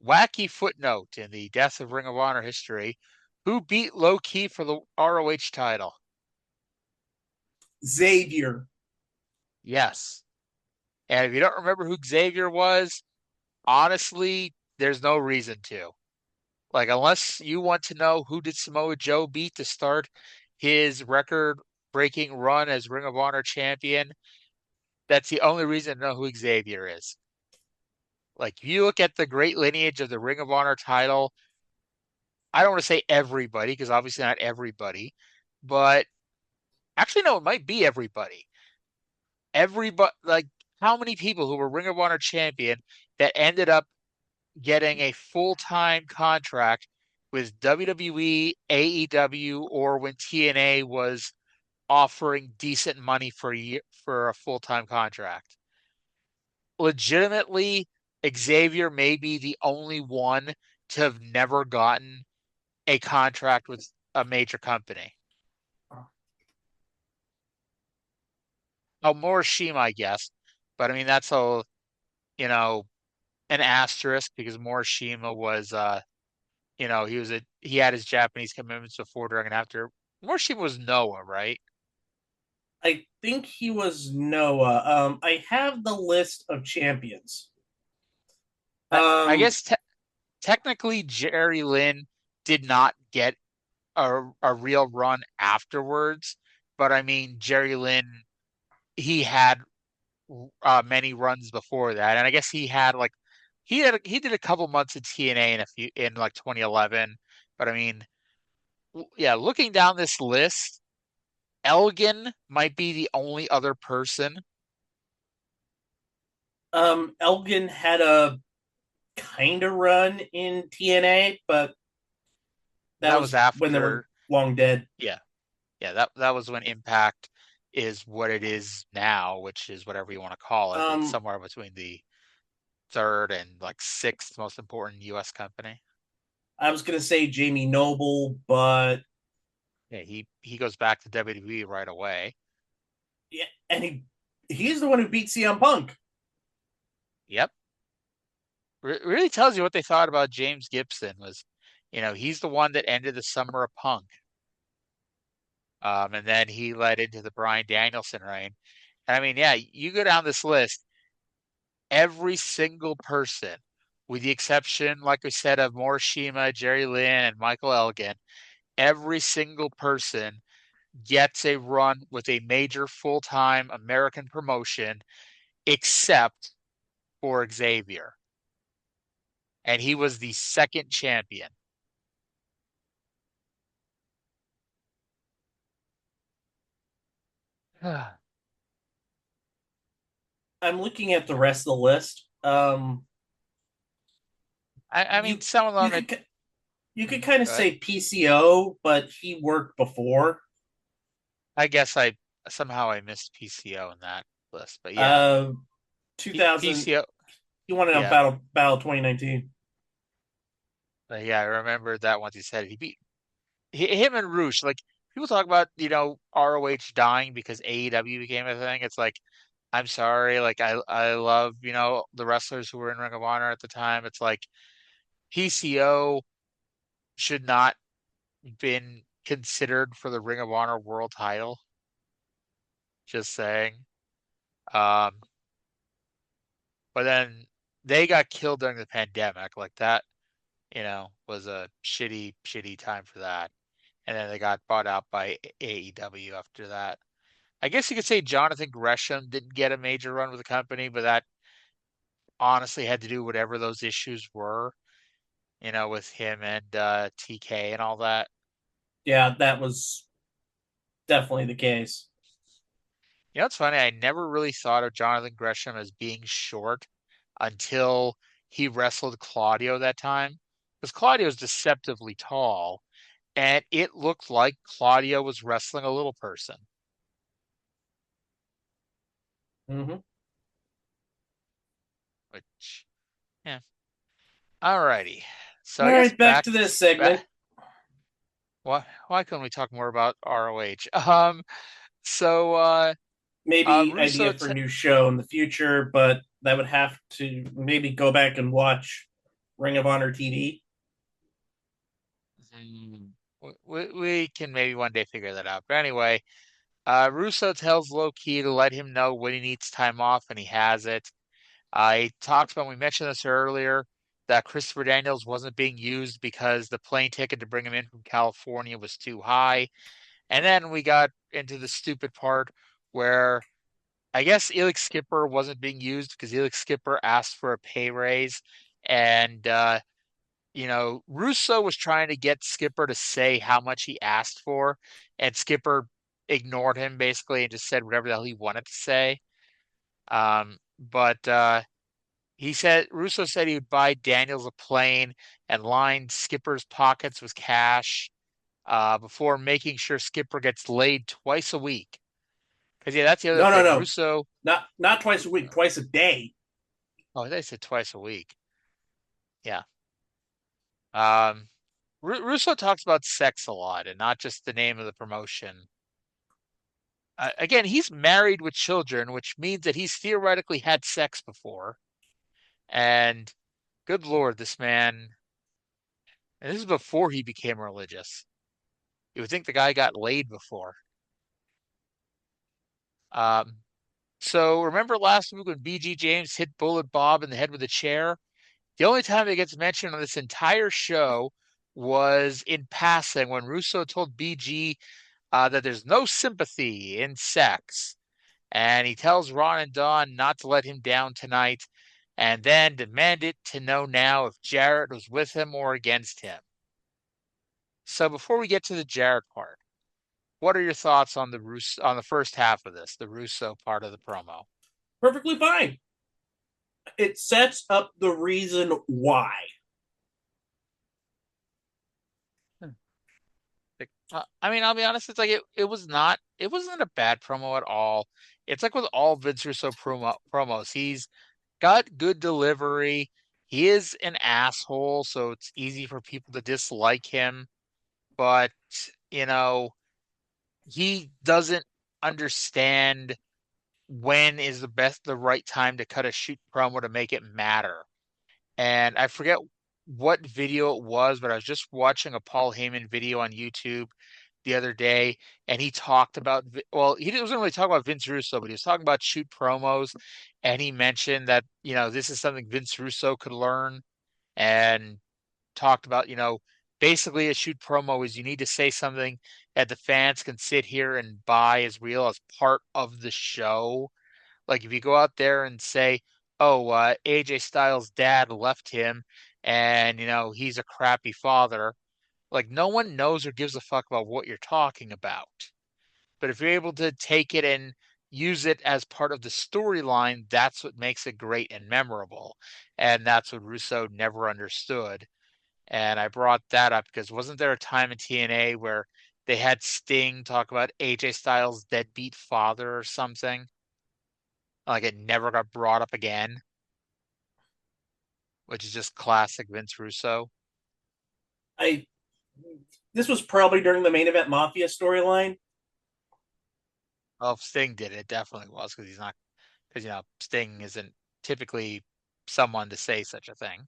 wacky footnote in the death of Ring of Honor history. Who beat Low Key for the ROH title? Xavier, Yes. And if you don't remember who Xavier was, honestly, there's no reason to. Like, unless you want to know who did Samoa Joe beat to start his record-breaking run as Ring of Honor champion, that's the only reason to know who Xavier is. Like, if you look at the great lineage of the Ring of Honor title, I don't want to say everybody, because obviously not everybody, but actually, no, it might be everybody. Everybody, like, how many people who were Ring of Honor champion that ended up getting a full-time contract with WWE, AEW, or when TNA was offering decent money for a full-time contract. Legitimately, Xavier may be the only one to have never gotten a contract with a major company. Oh, Morishima, I guess, but I mean that's you know an asterisk because Morishima was he had his Japanese commitments before, during, and after. Morishima was Noah, right? I think he was Noah. I have the list of champions. I Um, guess technically Jerry Lynn did not get a real run afterwards, but I mean Jerry Lynn he had many runs before that, and I guess he did a couple months in TNA in like 2011, but I mean yeah, looking down this list, Elgin might be the only other person. Elgin had a kind of run in TNA, but that That was was when they were after, long dead. yeah, yeah, that was when Impact is what it is now, which is whatever you want to call it. It's Um, somewhere between the third and like sixth most important U.S. company. I was gonna say Jamie Noble, but Yeah, he goes back to WWE right away. yeah, and he's the one who beat CM Punk. Yep. really tells you what they thought about James Gibson was, he's the one that ended the summer of punk. And then he led into the Bryan Danielson reign. And I mean, yeah, you go down this list, every single person, with the exception, like we said, of Morishima, Jerry Lynn, and Michael Elgin, every single person gets a run with a major full-time American promotion except for Xavier. And he was the second champion. I I'm looking at the rest of the list. I mean, You some of you them, could you could kind of go ahead. say PCO, but he worked before. I guess I missed PCO in that list, but yeah, Uh, 2000. PCO, He won it on yeah, Battle 2019. yeah, I remember that once he said it. He beat him and Roosh. Like people talk about, ROH dying because AEW became a thing. It's like, I'm sorry, like I love, the wrestlers who were in Ring of Honor at the time. It's like PCO should not been considered for the Ring of Honor world title. Just saying. Um, but then they got killed during the pandemic. Like that, was a shitty, shitty time for that. And then they got bought out by AEW after that. I guess you could say Jonathan Gresham didn't get a major run with the company, but that honestly had to do whatever those issues were, with him and TK and all that. Yeah, that was definitely the case. It's funny. I never really thought of Jonathan Gresham as being short until he wrestled Claudio that time. Because Claudio is deceptively tall, and it looked like Claudio was wrestling a little person. Hmm. Which, yeah. Alrighty. So All I guess right, back to this segment. back. Why couldn't we talk more about ROH? So Maybe Russo. idea for a new show in the future, but that would have to maybe go back and watch Ring of Honor TV. Hmm, we can maybe one day figure that out. But anyway, Russo tells Low Key to let him know when he needs time off, and he has it. He talks about, we mentioned this earlier, that Christopher Daniels wasn't being used because the plane ticket to bring him in from California was too high. And then we got into the stupid part where I guess Elix Skipper wasn't being used because Elix Skipper asked for a pay raise. And, Russo was trying to get Skipper to say how much he asked for. And Skipper ignored him basically and just said whatever the hell he wanted to say. But Russo said he would buy Daniels a plane and line Skipper's pockets with cash before making sure Skipper gets laid twice a week. Because, yeah, that's the other No, no, thing. no, Russo, not twice a week, twice a day. oh, they said twice a week. Yeah. Um, Russo talks about sex a lot and not just the name of the promotion. Again, he's married with children, which means that he's theoretically had sex before. And good Lord, this man, and this is before he became religious. You would think the guy got laid before. Um, so remember last week when BG James hit Bullet Bob in the head with a chair? The only time it gets mentioned on this entire show was in passing when Russo told BG that there's no sympathy in sex. And he tells Ron and Dawn not to let him down tonight and then demanded to know now if Jarrett was with him or against him. So before we get to the Jarrett part, what are your thoughts on on the first half of this, the Russo part of the promo? Perfectly fine. It sets up the reason why. I mean, I'll be honest, it's like it wasn't a bad promo at all. It's like with all Vince Russo promos, he's got good delivery. He is an asshole, so it's easy for people to dislike him, but you know, he doesn't understand when is the right time to cut a shoot promo to make it matter. and I forget what video it was, but I was just watching a Paul Heyman video on YouTube the other day, and he talked about, well, he wasn't really talking about Vince Russo, but he was talking about shoot promos, and he mentioned that, this is something Vince Russo could learn, and talked about, basically a shoot promo is you need to say something that the fans can sit here and buy as real as part of the show. Like if you go out there and say, "Oh, AJ Styles' dad left him, and he's a crappy father," like no one knows or gives a fuck about what you're talking about. But if you're able to take it and use it as part of the storyline, that's what makes it great and memorable. And that's what Russo never understood. And I brought that up because wasn't there a time in TNA where they had Sting talk about AJ Styles' deadbeat father or something? Like it never got brought up again, which is just classic Vince Russo. I This was probably during the main event Mafia storyline, Well, if Sting did it, definitely was because he's not, because Sting isn't typically someone to say such a thing.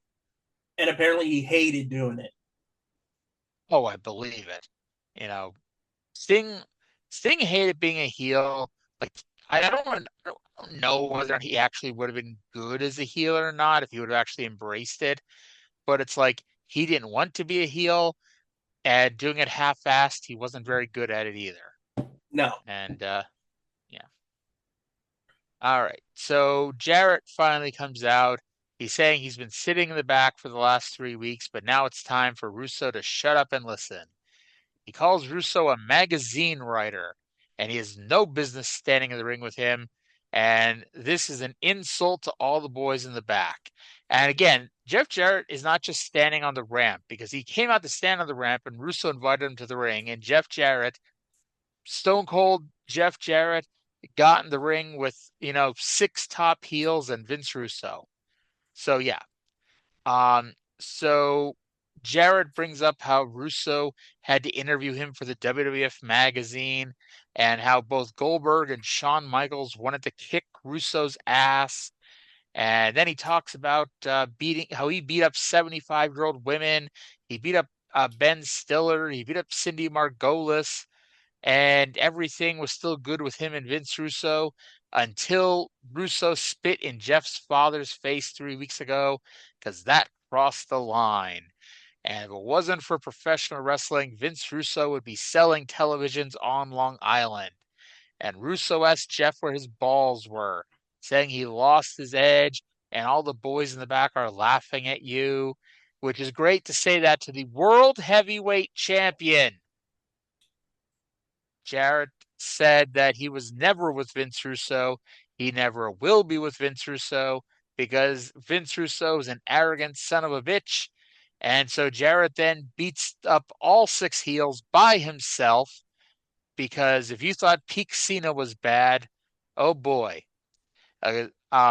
and apparently he hated doing it. Oh, I believe it. You know, Sting Sting hated being a heel. Like I don't know whether he actually would have been good as a heel or not if he would have actually embraced it. But it's like he didn't want to be a heel, and doing it half-assed, he wasn't very good at it either. No, And yeah. All right. So Jarrett finally comes out. He's saying he's been sitting in the back for the last 3 weeks, but now it's time for Russo to shut up and listen. He calls Russo a magazine writer, and he has no business standing in the ring with him. And this is an insult to all the boys in the back. And again, Jeff Jarrett is not just standing on the ramp because he came out to stand on the ramp and Russo invited him to the ring. And Jeff Jarrett, Stone Cold Jeff Jarrett, got in the ring with, six top heels and Vince Russo. So yeah, so Jarrett brings up how Russo had to interview him for the WWF magazine and how both Goldberg and Shawn Michaels wanted to kick Russo's ass. And then he talks about beating how he beat up 75-year-old women. He beat up Ben Stiller. He beat up Cindy Margolis and everything was still good with him and Vince Russo until Russo spit in Jeff's father's face 3 weeks ago, because that crossed the line. And if it wasn't for professional wrestling, Vince Russo would be selling televisions on Long Island. And Russo asked Jeff where his balls were, saying he lost his edge, and all the boys in the back are laughing at you, which is great to say that to the World Heavyweight Champion. Jarrett said that he was never with Vince Russo. He never will be with Vince Russo because Vince Russo is an arrogant son of a bitch. And so Jarrett then beats up all six heels by himself because if you thought Peak Cena was bad, oh boy.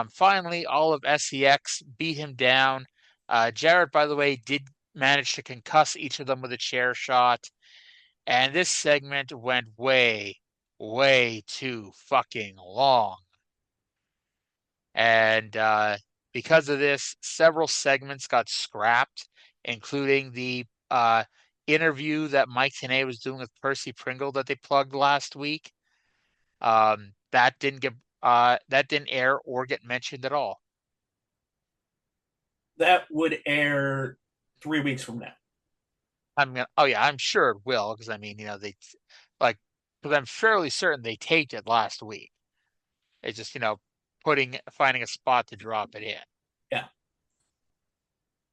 Finally, all of SEX beat him down. Jarrett, by the way, did manage to concuss each of them with a chair shot. And this segment went way, way too fucking long. And because of this, several segments got scrapped, including the interview that Mike Tenay was doing with Percy Pringle that they plugged last week. That didn't air or get mentioned at all. that would air 3 weeks from now. Oh yeah, I'm sure it will because I mean, they like because I'm fairly certain they taped it last week. It's just, finding a spot to drop it Yeah.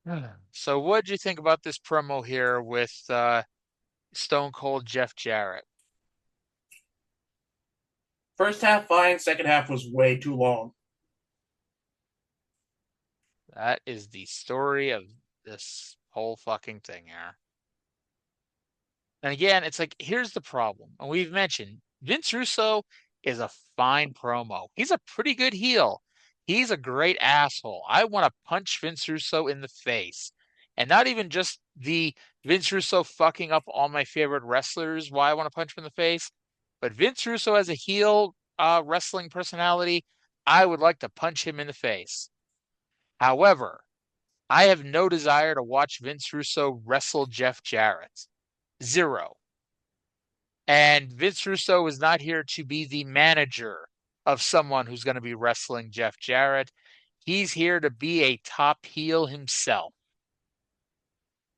in. So what did you think about this promo here with Stone Cold Jeff Jarrett? First half fine, second half was way too long. That is the story of this whole fucking thing here. And again, it's like, here's the problem. And we've mentioned Vince Russo is a fine promo. He's a pretty good heel. He's a great asshole. I want to punch Vince Russo in the face. And not even just the Vince Russo fucking up all my favorite wrestlers, why I want to punch him in the face, but Vince Russo as a heel wrestling personality, I would like to punch him in the face. However, I have no desire to watch Vince Russo wrestle Jeff Jarrett. Zero. And Vince Russo is not here to be the manager of someone who's going to be wrestling Jeff Jarrett. He's here to be a top heel himself.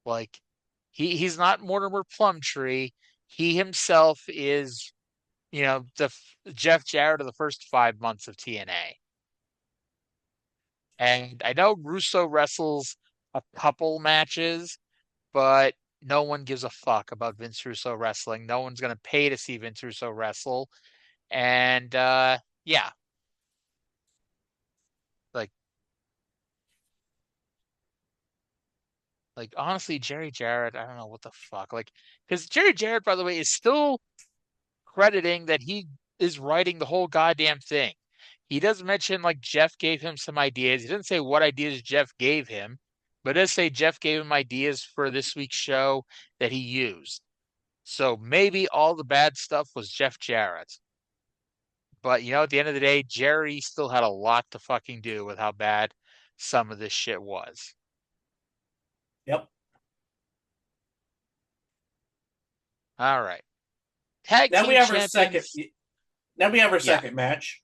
Like he's not Mortimer Plumtree. He himself is, the Jeff Jarrett of the first 5 months of TNA. And I know Russo wrestles a couple matches, but no one gives a fuck about Vince Russo wrestling. No one's gonna pay to see Vince Russo wrestle. And yeah, like honestly, Jerry Jarrett, I don't know what the fuck. Because Jerry Jarrett, by the way, is still crediting that he is writing the whole goddamn thing. He does mention like Jeff gave him some ideas. He doesn't say what ideas Jeff gave him, but does say Jeff gave him ideas for this week's show that he used. So maybe all the bad stuff was Jeff Jarrett. But at the end of the day, Jerry still had a lot to fucking do with how bad some of this shit was. Yep. All right. Tag Now we team have our second. champions. Now we have our Yeah. second match.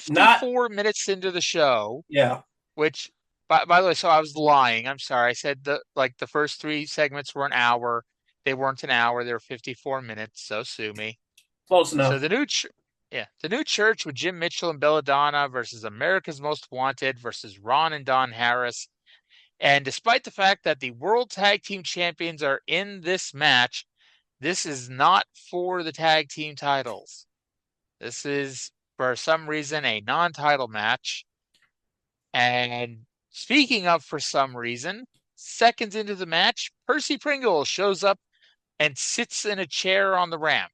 Not 54 minutes into the show, yeah. which by the way, so I was lying. I'm sorry. I said the first three segments were an hour. They weren't an hour. They were 54 minutes, so sue me. Close So enough. the new church with Jim Mitchell and Belladonna versus America's Most Wanted versus Ron and Don Harris. And despite the fact that the World Tag Team Champions are in this match, this is not for the tag team titles. This is, for some reason, a non-title match. And speaking of for some reason, seconds into the match, Percy Pringle shows up and sits in a chair on the ramp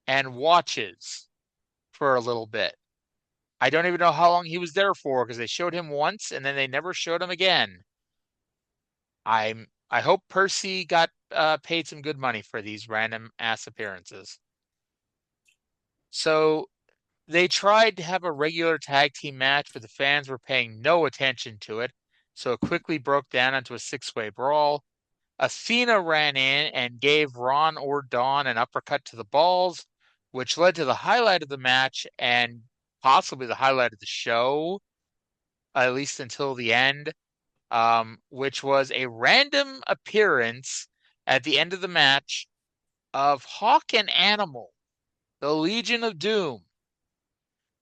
and watches for a little bit. I don't even know how long he was there for because they showed him once and then they never showed him again. I hope Percy got paid some good money for these random ass appearances. So they tried to have a regular tag team match, but the fans were paying no attention to it, so it quickly broke down into a six-way brawl. Athena ran in and gave Ron or Dawn an uppercut to the balls, which led to the highlight of the match and possibly the highlight of the show, at least until the end, which was a random appearance at the end of the match of Hawk and Animal, the Legion of Doom.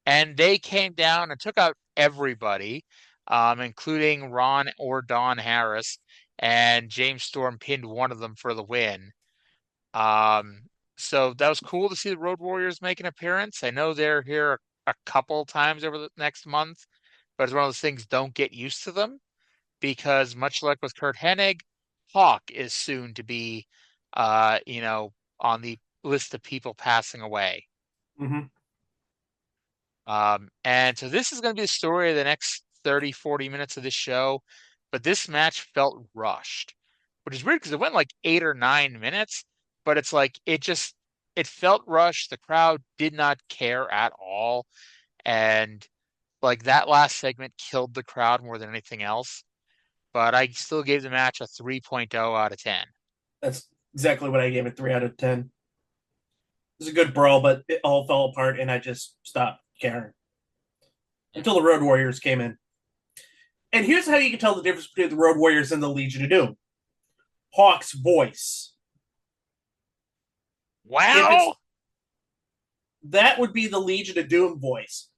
And they came down and took out everybody, including Ron or Don Harris, and James Storm pinned one of them for the win. So that was cool to see the Road Warriors make an appearance. I know they're here a couple times over the next month, but it's one of those things, don't get used to them because much like with Kurt Hennig, Hawk is soon to be, on the list of people passing away. Mm-hmm. And so this is going to be the story of the next 30, 40 minutes of this show. But this match felt rushed, which is weird because it went like 8 or 9 minutes, but it's like it felt rushed. The crowd did not care at all. And like that last segment killed the crowd more than anything else. But I still gave the match a 3.0 out of 10. That's exactly what I gave it. 3 out of 10. It was a good brawl, but it all fell apart, and I just stopped caring until the Road Warriors came in. And here's how you can tell the difference between the Road Warriors and the Legion of Doom. Hawk's voice. If it's Wow. that would be the Legion of Doom voice.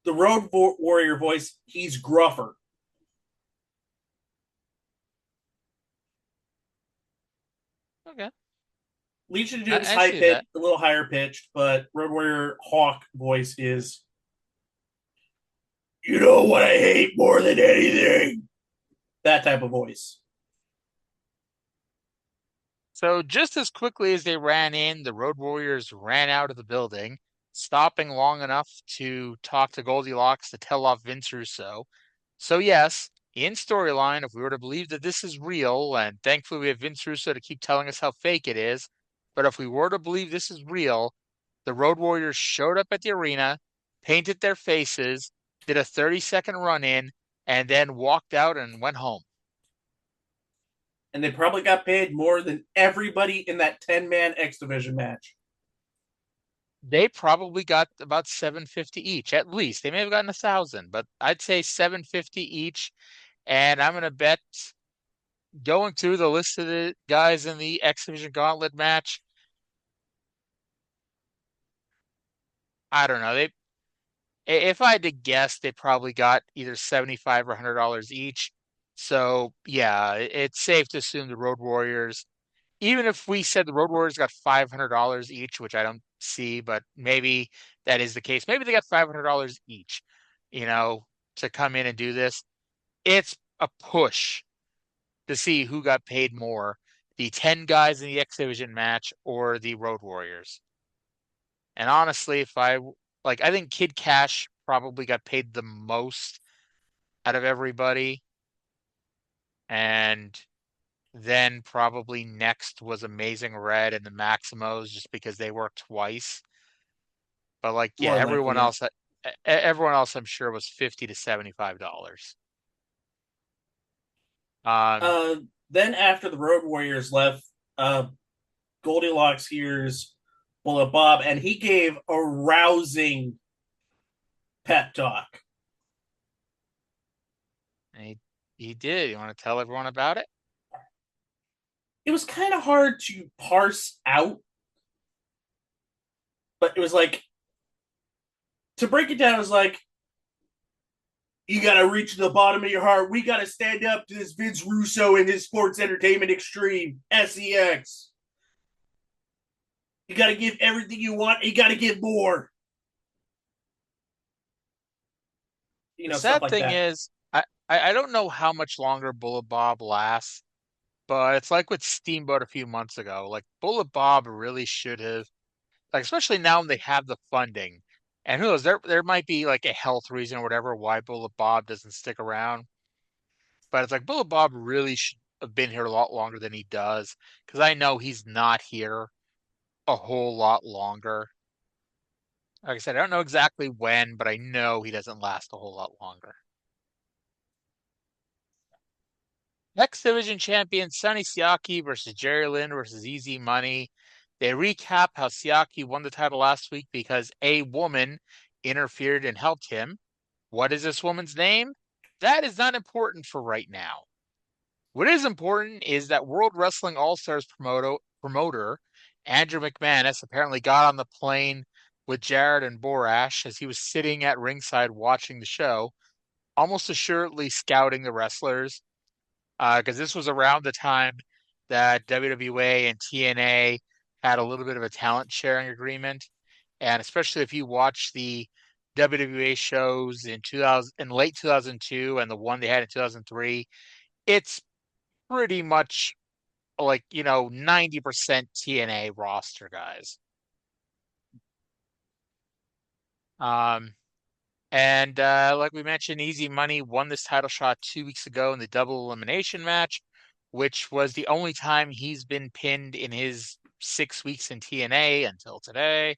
The Road Warrior voice, he's gruffer. Okay. Legion of Doom is I high see that. pitched, a little higher pitched, but Road Warrior Hawk voice is, you know what I hate more than anything? That type of voice. So just as quickly as they ran in, the Road Warriors ran out of the building, stopping long enough to talk to Goldilocks to tell off Vince Russo. So yes, in storyline, if we were to believe that this is real, and thankfully we have Vince Russo to keep telling us how fake it is, but if we were to believe this is real, the Road Warriors showed up at the arena, painted their faces, did a 30-second run in, and then walked out and went home. And they probably got paid more than everybody in that 10-man X Division match. They probably got about 750 each, at least. They may have gotten 1,000, but I'd say 750 each. And I'm gonna bet going through the list of the guys in the X Division Gauntlet match, I don't know. If I had to guess, they probably got either 75 or $100 each. So yeah, it's safe to assume the Road Warriors, even if we said the Road Warriors got $500 each, which I don't see, but maybe that is the case. Maybe they got $500 each, you know, to come in and do this. It's a push to see who got paid more, the 10 guys in the X Division match or the Road Warriors. And honestly, if I like, I think Kid Cash probably got paid the most out of everybody. And then probably next was Amazing Red and the Maximos just because they worked twice. But like, yeah, More than likely, yeah. everyone else I'm sure was 50 to $75. Um, Uh, then after the Road Warriors left, uh, Goldilocks hears Bullet Bob, and he gave a rousing pep talk. he did. You want to tell everyone about it? It was kind of hard to parse out, but it was like, to break it down, it was like, you got to reach to the bottom of your heart. We got to stand up to this Vince Russo and his Sports Entertainment Extreme, SEX. You got to give everything you want. You got to give more. The Stuff sad like thing that. is, I don't know how much longer Bullet Bob lasts, but it's like with Steamboat a few months ago. Like Bullet Bob really should have, like especially now when they have the funding. And who knows, there might be like a health reason or whatever why Bullet Bob doesn't stick around. But it's like Bullet Bob really should have been here a lot longer than he does, because I know he's not here a whole lot longer. Like I said, I don't know exactly when, but I know he doesn't last a whole lot longer. X Division champion Sonny Siaki versus Jerry Lynn versus Easy Money. They recap how Siaki won the title last week because a woman interfered and helped him. What is this woman's name? That is not important for right now. What is important is that World Wrestling All Stars promoter Andrew McManus apparently got on the plane with Jared and Borash as he was sitting at ringside watching the show, almost assuredly scouting the wrestlers, because this was around the time that WWE and TNA had a little bit of a talent sharing agreement, and especially if you watch the WWE shows in 2000 in late 2002 and the one they had in 2003, it's pretty much like 90% TNA roster guys. Um, and like we mentioned, Easy Money won this title shot 2 weeks ago in the double elimination match, which was the only time he's been pinned in his 6 weeks in TNA until today.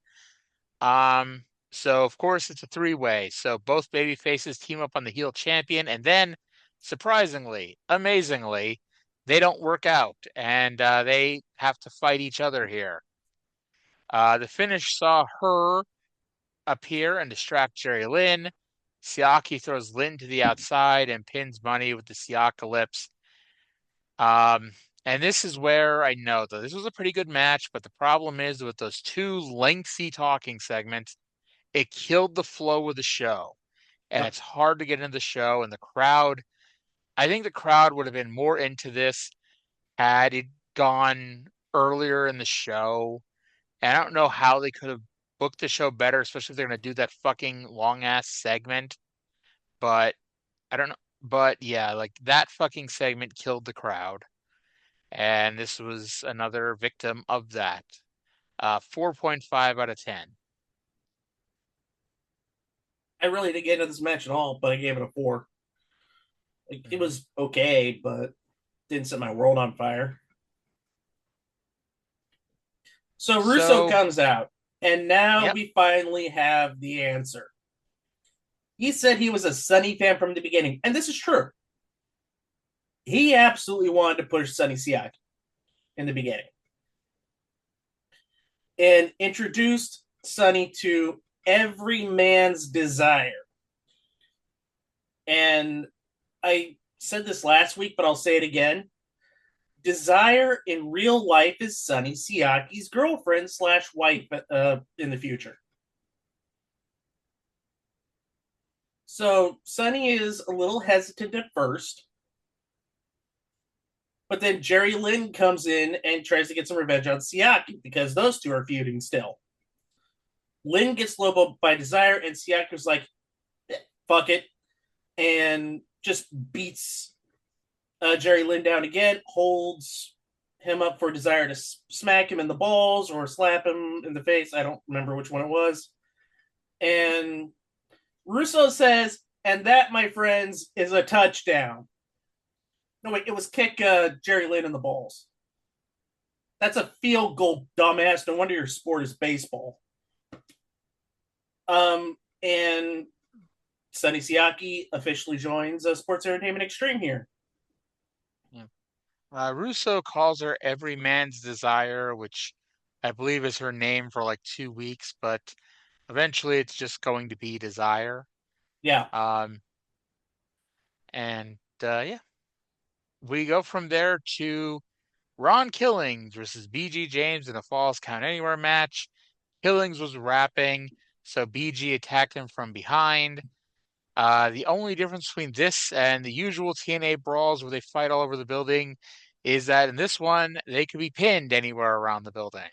So of course it's a three-way. So both baby faces team up on the heel champion, and then surprisingly, amazingly, they don't work out, and they have to fight each other here. The finish saw her appear and distract Jerry Lynn. Siaki throws Lynn to the outside and pins Money with the Siakalypse. Um, and this is where I know that this was a pretty good match, but the problem is with those two lengthy talking segments, it killed the flow of the show. And Yep. it's hard to get into the show. And the crowd, I think the crowd would have been more into this had it gone earlier in the show. And I don't know how they could have booked the show better, especially if they're going to do that fucking long ass segment. But I don't know. But yeah, like that fucking segment killed the crowd. And this was another victim of that. 4.5 out of 10. I really didn't get into this match at all, but I gave it a 4. Like, it Mhm. was okay, but didn't set my world on fire. So Russo So, comes out, and now yep. we finally have the answer. He said he was a Sonny fan from the beginning, and this is true. He absolutely wanted to push Sonny Siaki in the beginning and introduced Sonny to every man's desire. And I said this last week, but I'll say it again. Desire in real life is Sonny Siaki's girlfriend slash wife in the future. So Sonny is a little hesitant at first, but then Jerry Lynn comes in and tries to get some revenge on Siaki because those two are feuding still. Lynn gets Lobo by Desire, and Siaki's like, fuck it, and just beats Jerry Lynn down again, holds him up for Desire to smack him in the balls or slap him in the face. I don't remember which one it was. And Russo says, and that, my friends, is a touchdown. No, wait, it was kick Jerry Lynn in the balls. That's a field goal, dumbass. No wonder your sport is baseball. And Sonny Siaki officially joins Sports Entertainment Extreme here. Yeah. Russo calls her Every Man's Desire, which I believe is her name for like 2 weeks, but eventually it's just going to be Desire. Yeah. Um, and yeah, we go from there to Ron Killings versus BG James in a Falls Count Anywhere match. Killings was rapping, so BG attacked him from behind. The only difference between this and the usual TNA brawls where they fight all over the building is that in this one, they could be pinned anywhere around the building.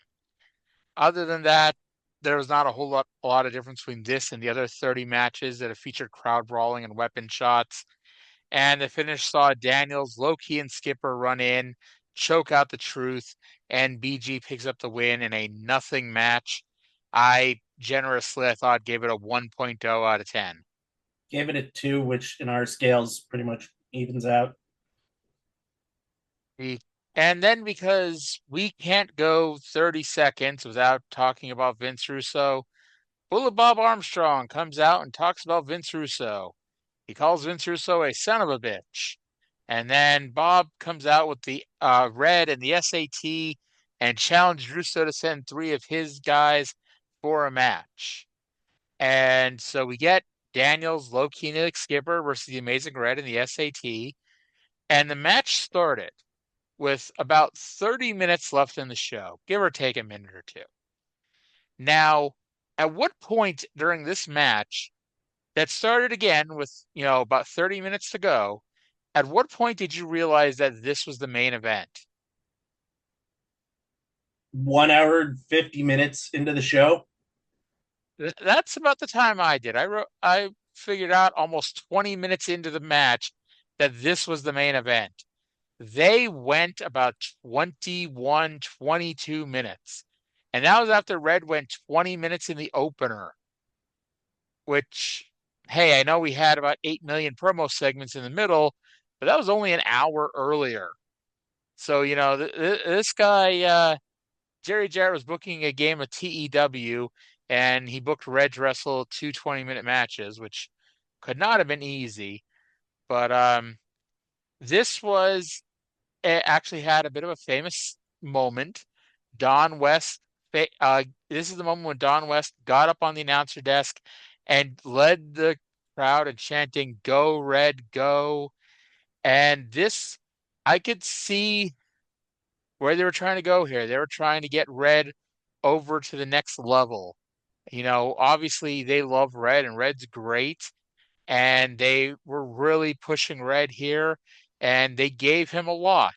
Other than that, there was not a lot of difference between this and the other 30 matches that have featured crowd brawling and weapon shots. And the finish saw Daniels, Loki, and Skipper run in, choke out the truth, and BG picks up the win in a nothing match. I thought gave it a 1.0 out of 10. Gave it a 2, which in our scales pretty much evens out. And then because we can't go 30 seconds without talking about Vince Russo, Bullet Bob Armstrong comes out and talks about Vince Russo. He calls Vince Russo a son of a bitch. And then Bob comes out with the red and the SAT and challenged Russo to send 3 of his guys for a match. And so we get Daniels, Loki, and Elix Skipper versus the Amazing Red and the SAT. And the match started with about 30 minutes left in the show, give or take a minute or two. Now, at what point during this match that started again with, about 30 minutes to go, at what point did you realize that this was the main event? 1 hour, 50 minutes into the show. That's about the time I did. I figured out almost 20 minutes into the match that this was the main event. They went about 21, 22 minutes. And that was after Red went 20 minutes in the opener, which, hey, I know we had about 8 million promo segments in the middle, but that was only an hour earlier. So, this guy, Jerry Jarrett, was booking a game of TEW, and he booked Red to wrestle 2 20-minute matches, which could not have been easy. But this was it actually had a bit of a famous moment. Don West, this is the moment when Don West got up on the announcer desk and led the crowd in chanting, "Go Red, go." And this, I could see where they were trying to go here. They were trying to get Red over to the next level. Obviously they love Red and Red's great. And they were really pushing Red here and they gave him a lot.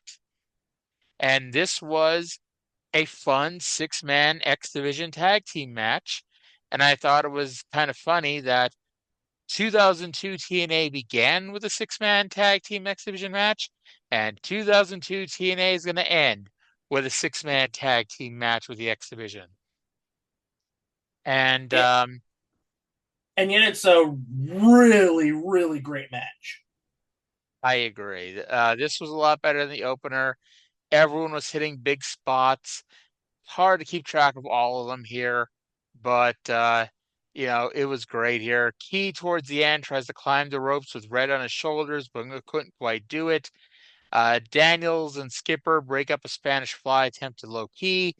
And this was a fun 6-man X Division tag team match. And I thought it was kind of funny that 2002 TNA began with a 6-man tag team X Division match, and 2002 TNA is going to end with a 6-man tag team match with the X Division. And It, and yet it's a really, really great match. I agree. This was a lot better than the opener. Everyone was hitting big spots. Hard to keep track of all of them here, but It was great here. Key towards the end tries to climb the ropes with Red on his shoulders, but couldn't quite do it. Daniels and Skipper break up a Spanish Fly attempt to low key.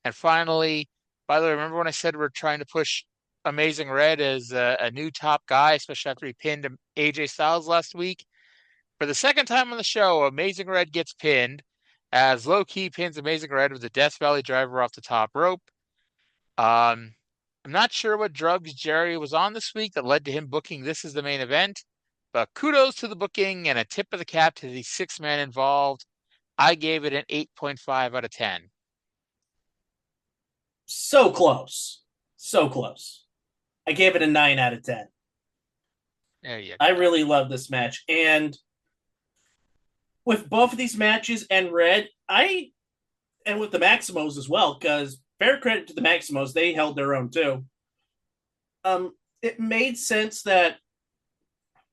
And finally, by the way, remember when I said we're trying to push Amazing Red as a new top guy, especially after he pinned AJ Styles last week? For the second time on the show, Amazing Red gets pinned as low key pins Amazing Red with a Death Valley driver off the top rope. Um, I'm not sure what drugs Jerry was on this week that led to him booking this as the main event, but kudos to the booking and a tip of the cap to the six-man involved. I gave it an 8.5 out of 10. So close. So close. I gave it a 9 out of 10. There you I go. really love this match. And with both of these matches and Red, and with the Maximos as well, because fair credit to the Maximos, they held their own too. It made sense that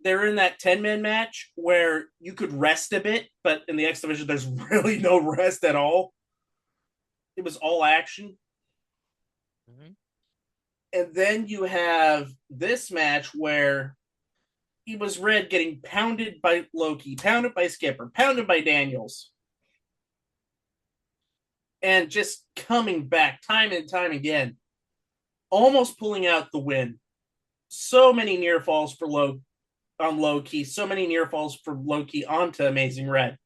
they're in that 10-man match where you could rest a bit, but in the X division, there's really no rest at all. It was all action. Mhm. And then you have this match where he was Red getting pounded by Loki, pounded by Skipper, pounded by Daniels, and just coming back time and time again, almost pulling out the win. So many near falls for Loki, so many near falls for Loki onto Amazing Red.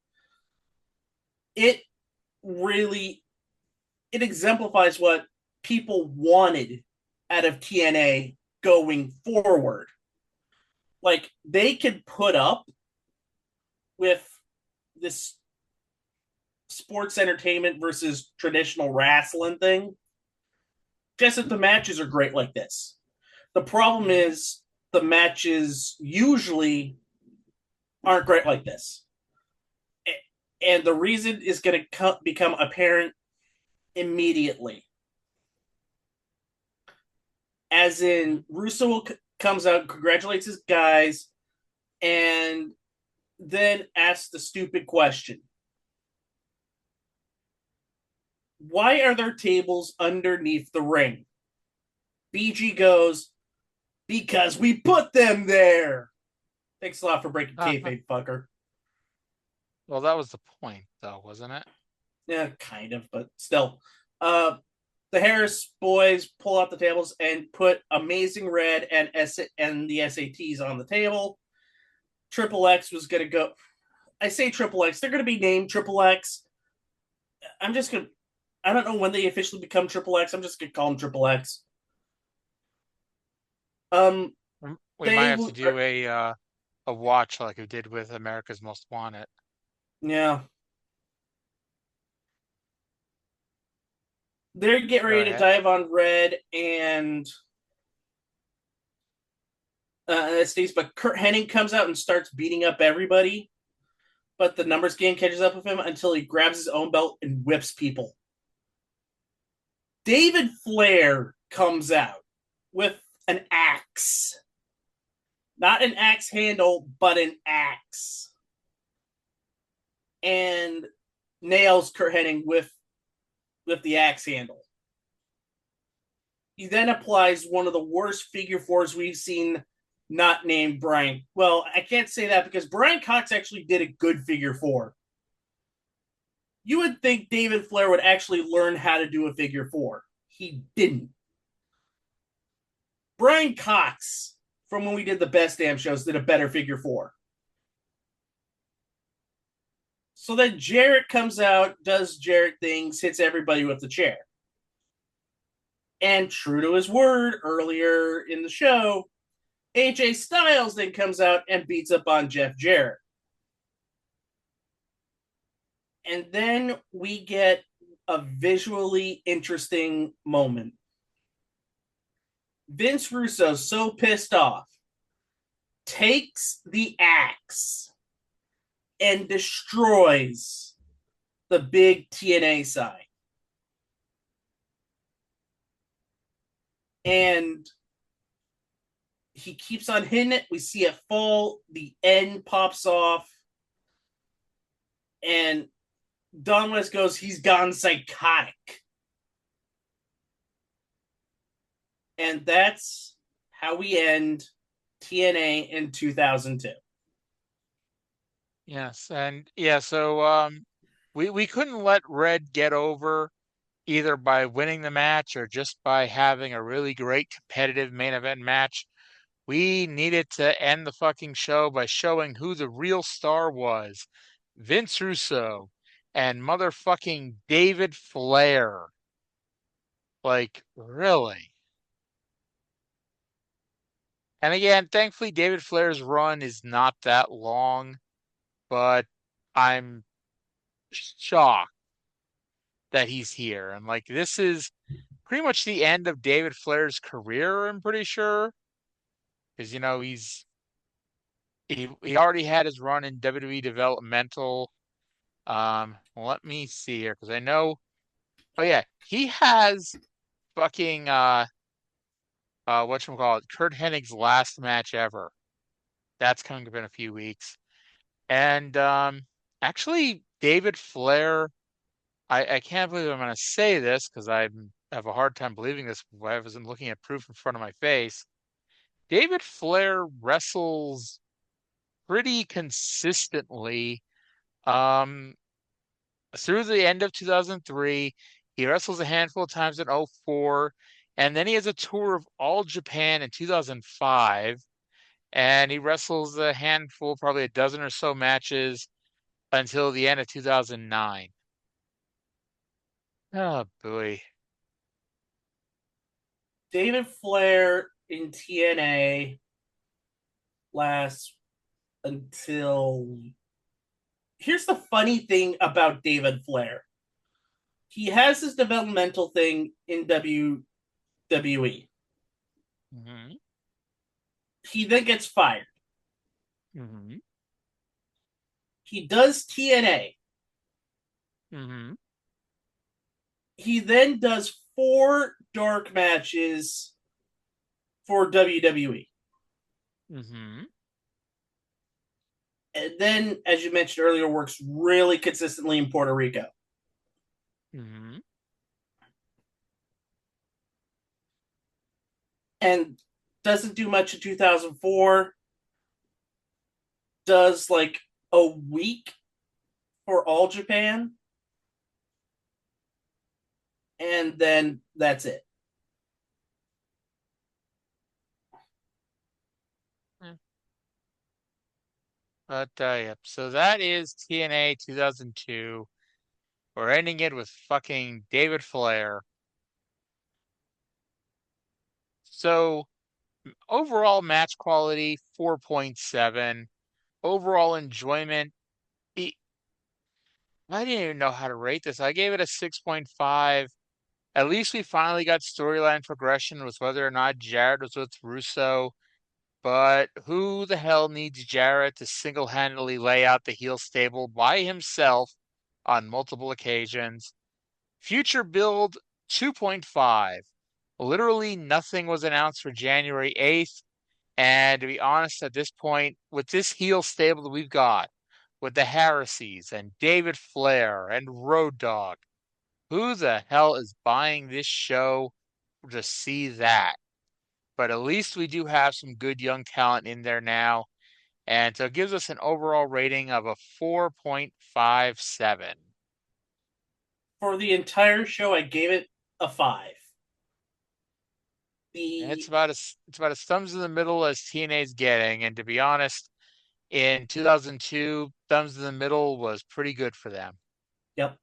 It really it exemplifies what people wanted out of TNA going forward. Like they could put up with this sports entertainment versus traditional wrestling thing, just that the matches are great like this. The problem Mhm. is the matches usually aren't great like this. And the reason is going to become apparent immediately. As in, Russo comes out, congratulates his guys, and then asks the stupid question: why are there tables underneath the ring? BG goes, because we put them there. Thanks a lot for breaking Uh-huh. kayfabe, fucker. Well, that was the point, though, wasn't it? Yeah, kind of, but still. Uh, the Harris boys pull out the tables and put Amazing Red and the SATs on the table. Triple X was gonna go. I say Triple X. They're gonna be named Triple X. I'm just gonna. I don't know when they officially become Triple X. I'm just gonna call them Triple X. Um, We might they have to do a watch like we did with America's Most Wanted. yeah, they're getting Go ready to ahead. dive on Red and States, but Kurt Hennig comes out and starts beating up everybody. But the numbers game catches up with him until he grabs his own belt and whips people. David Flair comes out with an axe. Not an axe handle, but an axe. And nails Kurt Hennig with the axe handle. He then applies one of the worst figure fours we've seen, not named Brian. Well, I can't say that because Brian Cox actually did a good figure four. You would think David Flair would actually learn how to do a figure four. He didn't. Brian Cox, from when we did the best damn shows, did a better figure four. So then Jarrett comes out, does Jarrett things, hits everybody with the chair. And true to his word earlier in the show, AJ Styles then comes out and beats up on Jeff Jarrett. And then we get a visually interesting moment. Vince Russo, so pissed off, takes the axe and destroys the big TNA sign. And he keeps on hitting it. We see it fall. The end pops off. And Don West goes, he's gone psychotic. And that's how we end TNA in 2002. Yes, and yeah, so we couldn't let Red get over either by winning the match or just by having a really great competitive main event match. We needed to end the fucking show by showing who the real star was. Vince Russo and motherfucking David Flair. Like, really? And again, thankfully David Flair's run is not that long, but I'm shocked that he's here. And like this is pretty much the end of David Flair's career, I'm pretty sure. Because he already had his run in WWE developmental. Let me see here, because I know oh yeah, he has fucking whatchamacallit, Kurt Hennig's last match ever. That's coming up in a few weeks. And actually David Flair, I can't believe I'm gonna say this because I have a hard time believing this. I wasn't looking at proof in front of my face. David Flair wrestles pretty consistently um, through the end of 2003. He wrestles a handful of times in '04, and then he has a tour of all Japan in 2005, and he wrestles a handful, probably a dozen or so matches until the end of 2009. Oh boy. David Flair in TNA lasts until. Here's the funny thing about David Flair. He has his developmental thing in WWE. Hmm. He then gets fired. Hmm. He does TNA. Hmm. He then does 4 dark matches for WWE. Hmm. And then, as you mentioned earlier, works really consistently in Puerto Rico. Hmm. And doesn't do much in 2004. Does like a week for All Japan. And then that's it. But yep. So that is TNA 2002. We're ending it with fucking David Flair. So overall match quality 4.7. Overall enjoyment. e- I didn't even know how to rate this. I gave it a 6.5. At least we finally got storyline progression with whether or not Jared was with Russo. But who the hell needs Jarrett to single-handedly lay out the heel stable by himself on multiple occasions? Future build 2.5. Literally nothing was announced for January 8th. And to be honest, at this point, with this heel stable that we've got, with the Harrises and David Flair and Road Dogg, who the hell is buying this show to see that? But at least we do have some good young talent in there now. And so it gives us an overall rating of a 4.57. For the entire show, I gave it a 5. And The it's about as thumbs in the middle as TNA's getting. And to be honest, in 2002, thumbs in the middle was pretty good for them. Yep.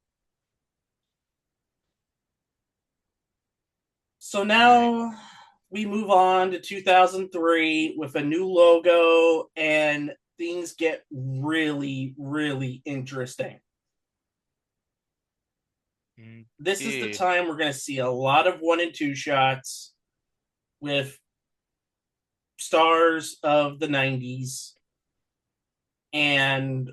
So All right. now we move on to 2003 with a new logo, and things get really, really interesting. This is the Indeed. time we're going to see a lot of 1 and 2 shots with stars of the 90s and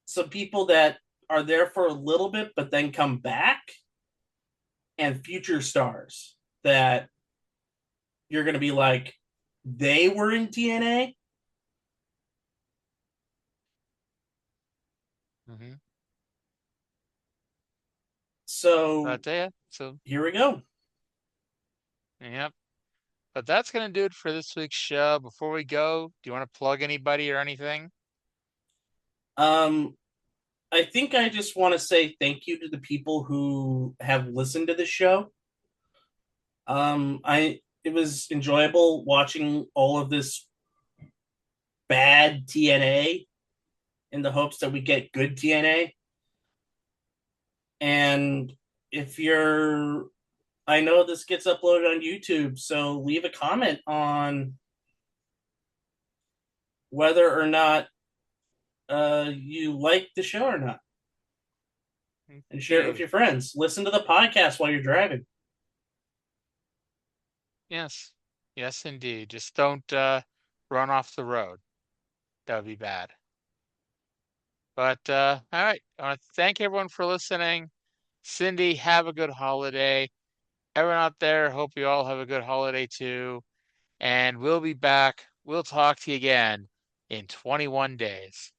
some people that are there for a little bit but then come back, and future stars that you're going to be like, they were in TNA. Hmm. So But yeah, so here we go. yep. But that's going to do it for this week's show. Before we go, do you want to plug anybody or anything? Um, I think I just want to say thank you to the people who have listened to the show. I it was enjoyable watching all of this bad TNA in the hopes that we get good TNA. And if you're, I know this gets uploaded on YouTube, so leave a comment on whether or not you like the show or not, and share it with Okay. your friends. Listen to the podcast while you're driving. Yes. Yes, indeed. Just don't run off the road. That would be bad. But all right. I want to thank everyone for listening. Cyndi, have a good holiday. Everyone out there, hope you all have a good holiday too. And we'll be back. We'll talk to you again in 21 days.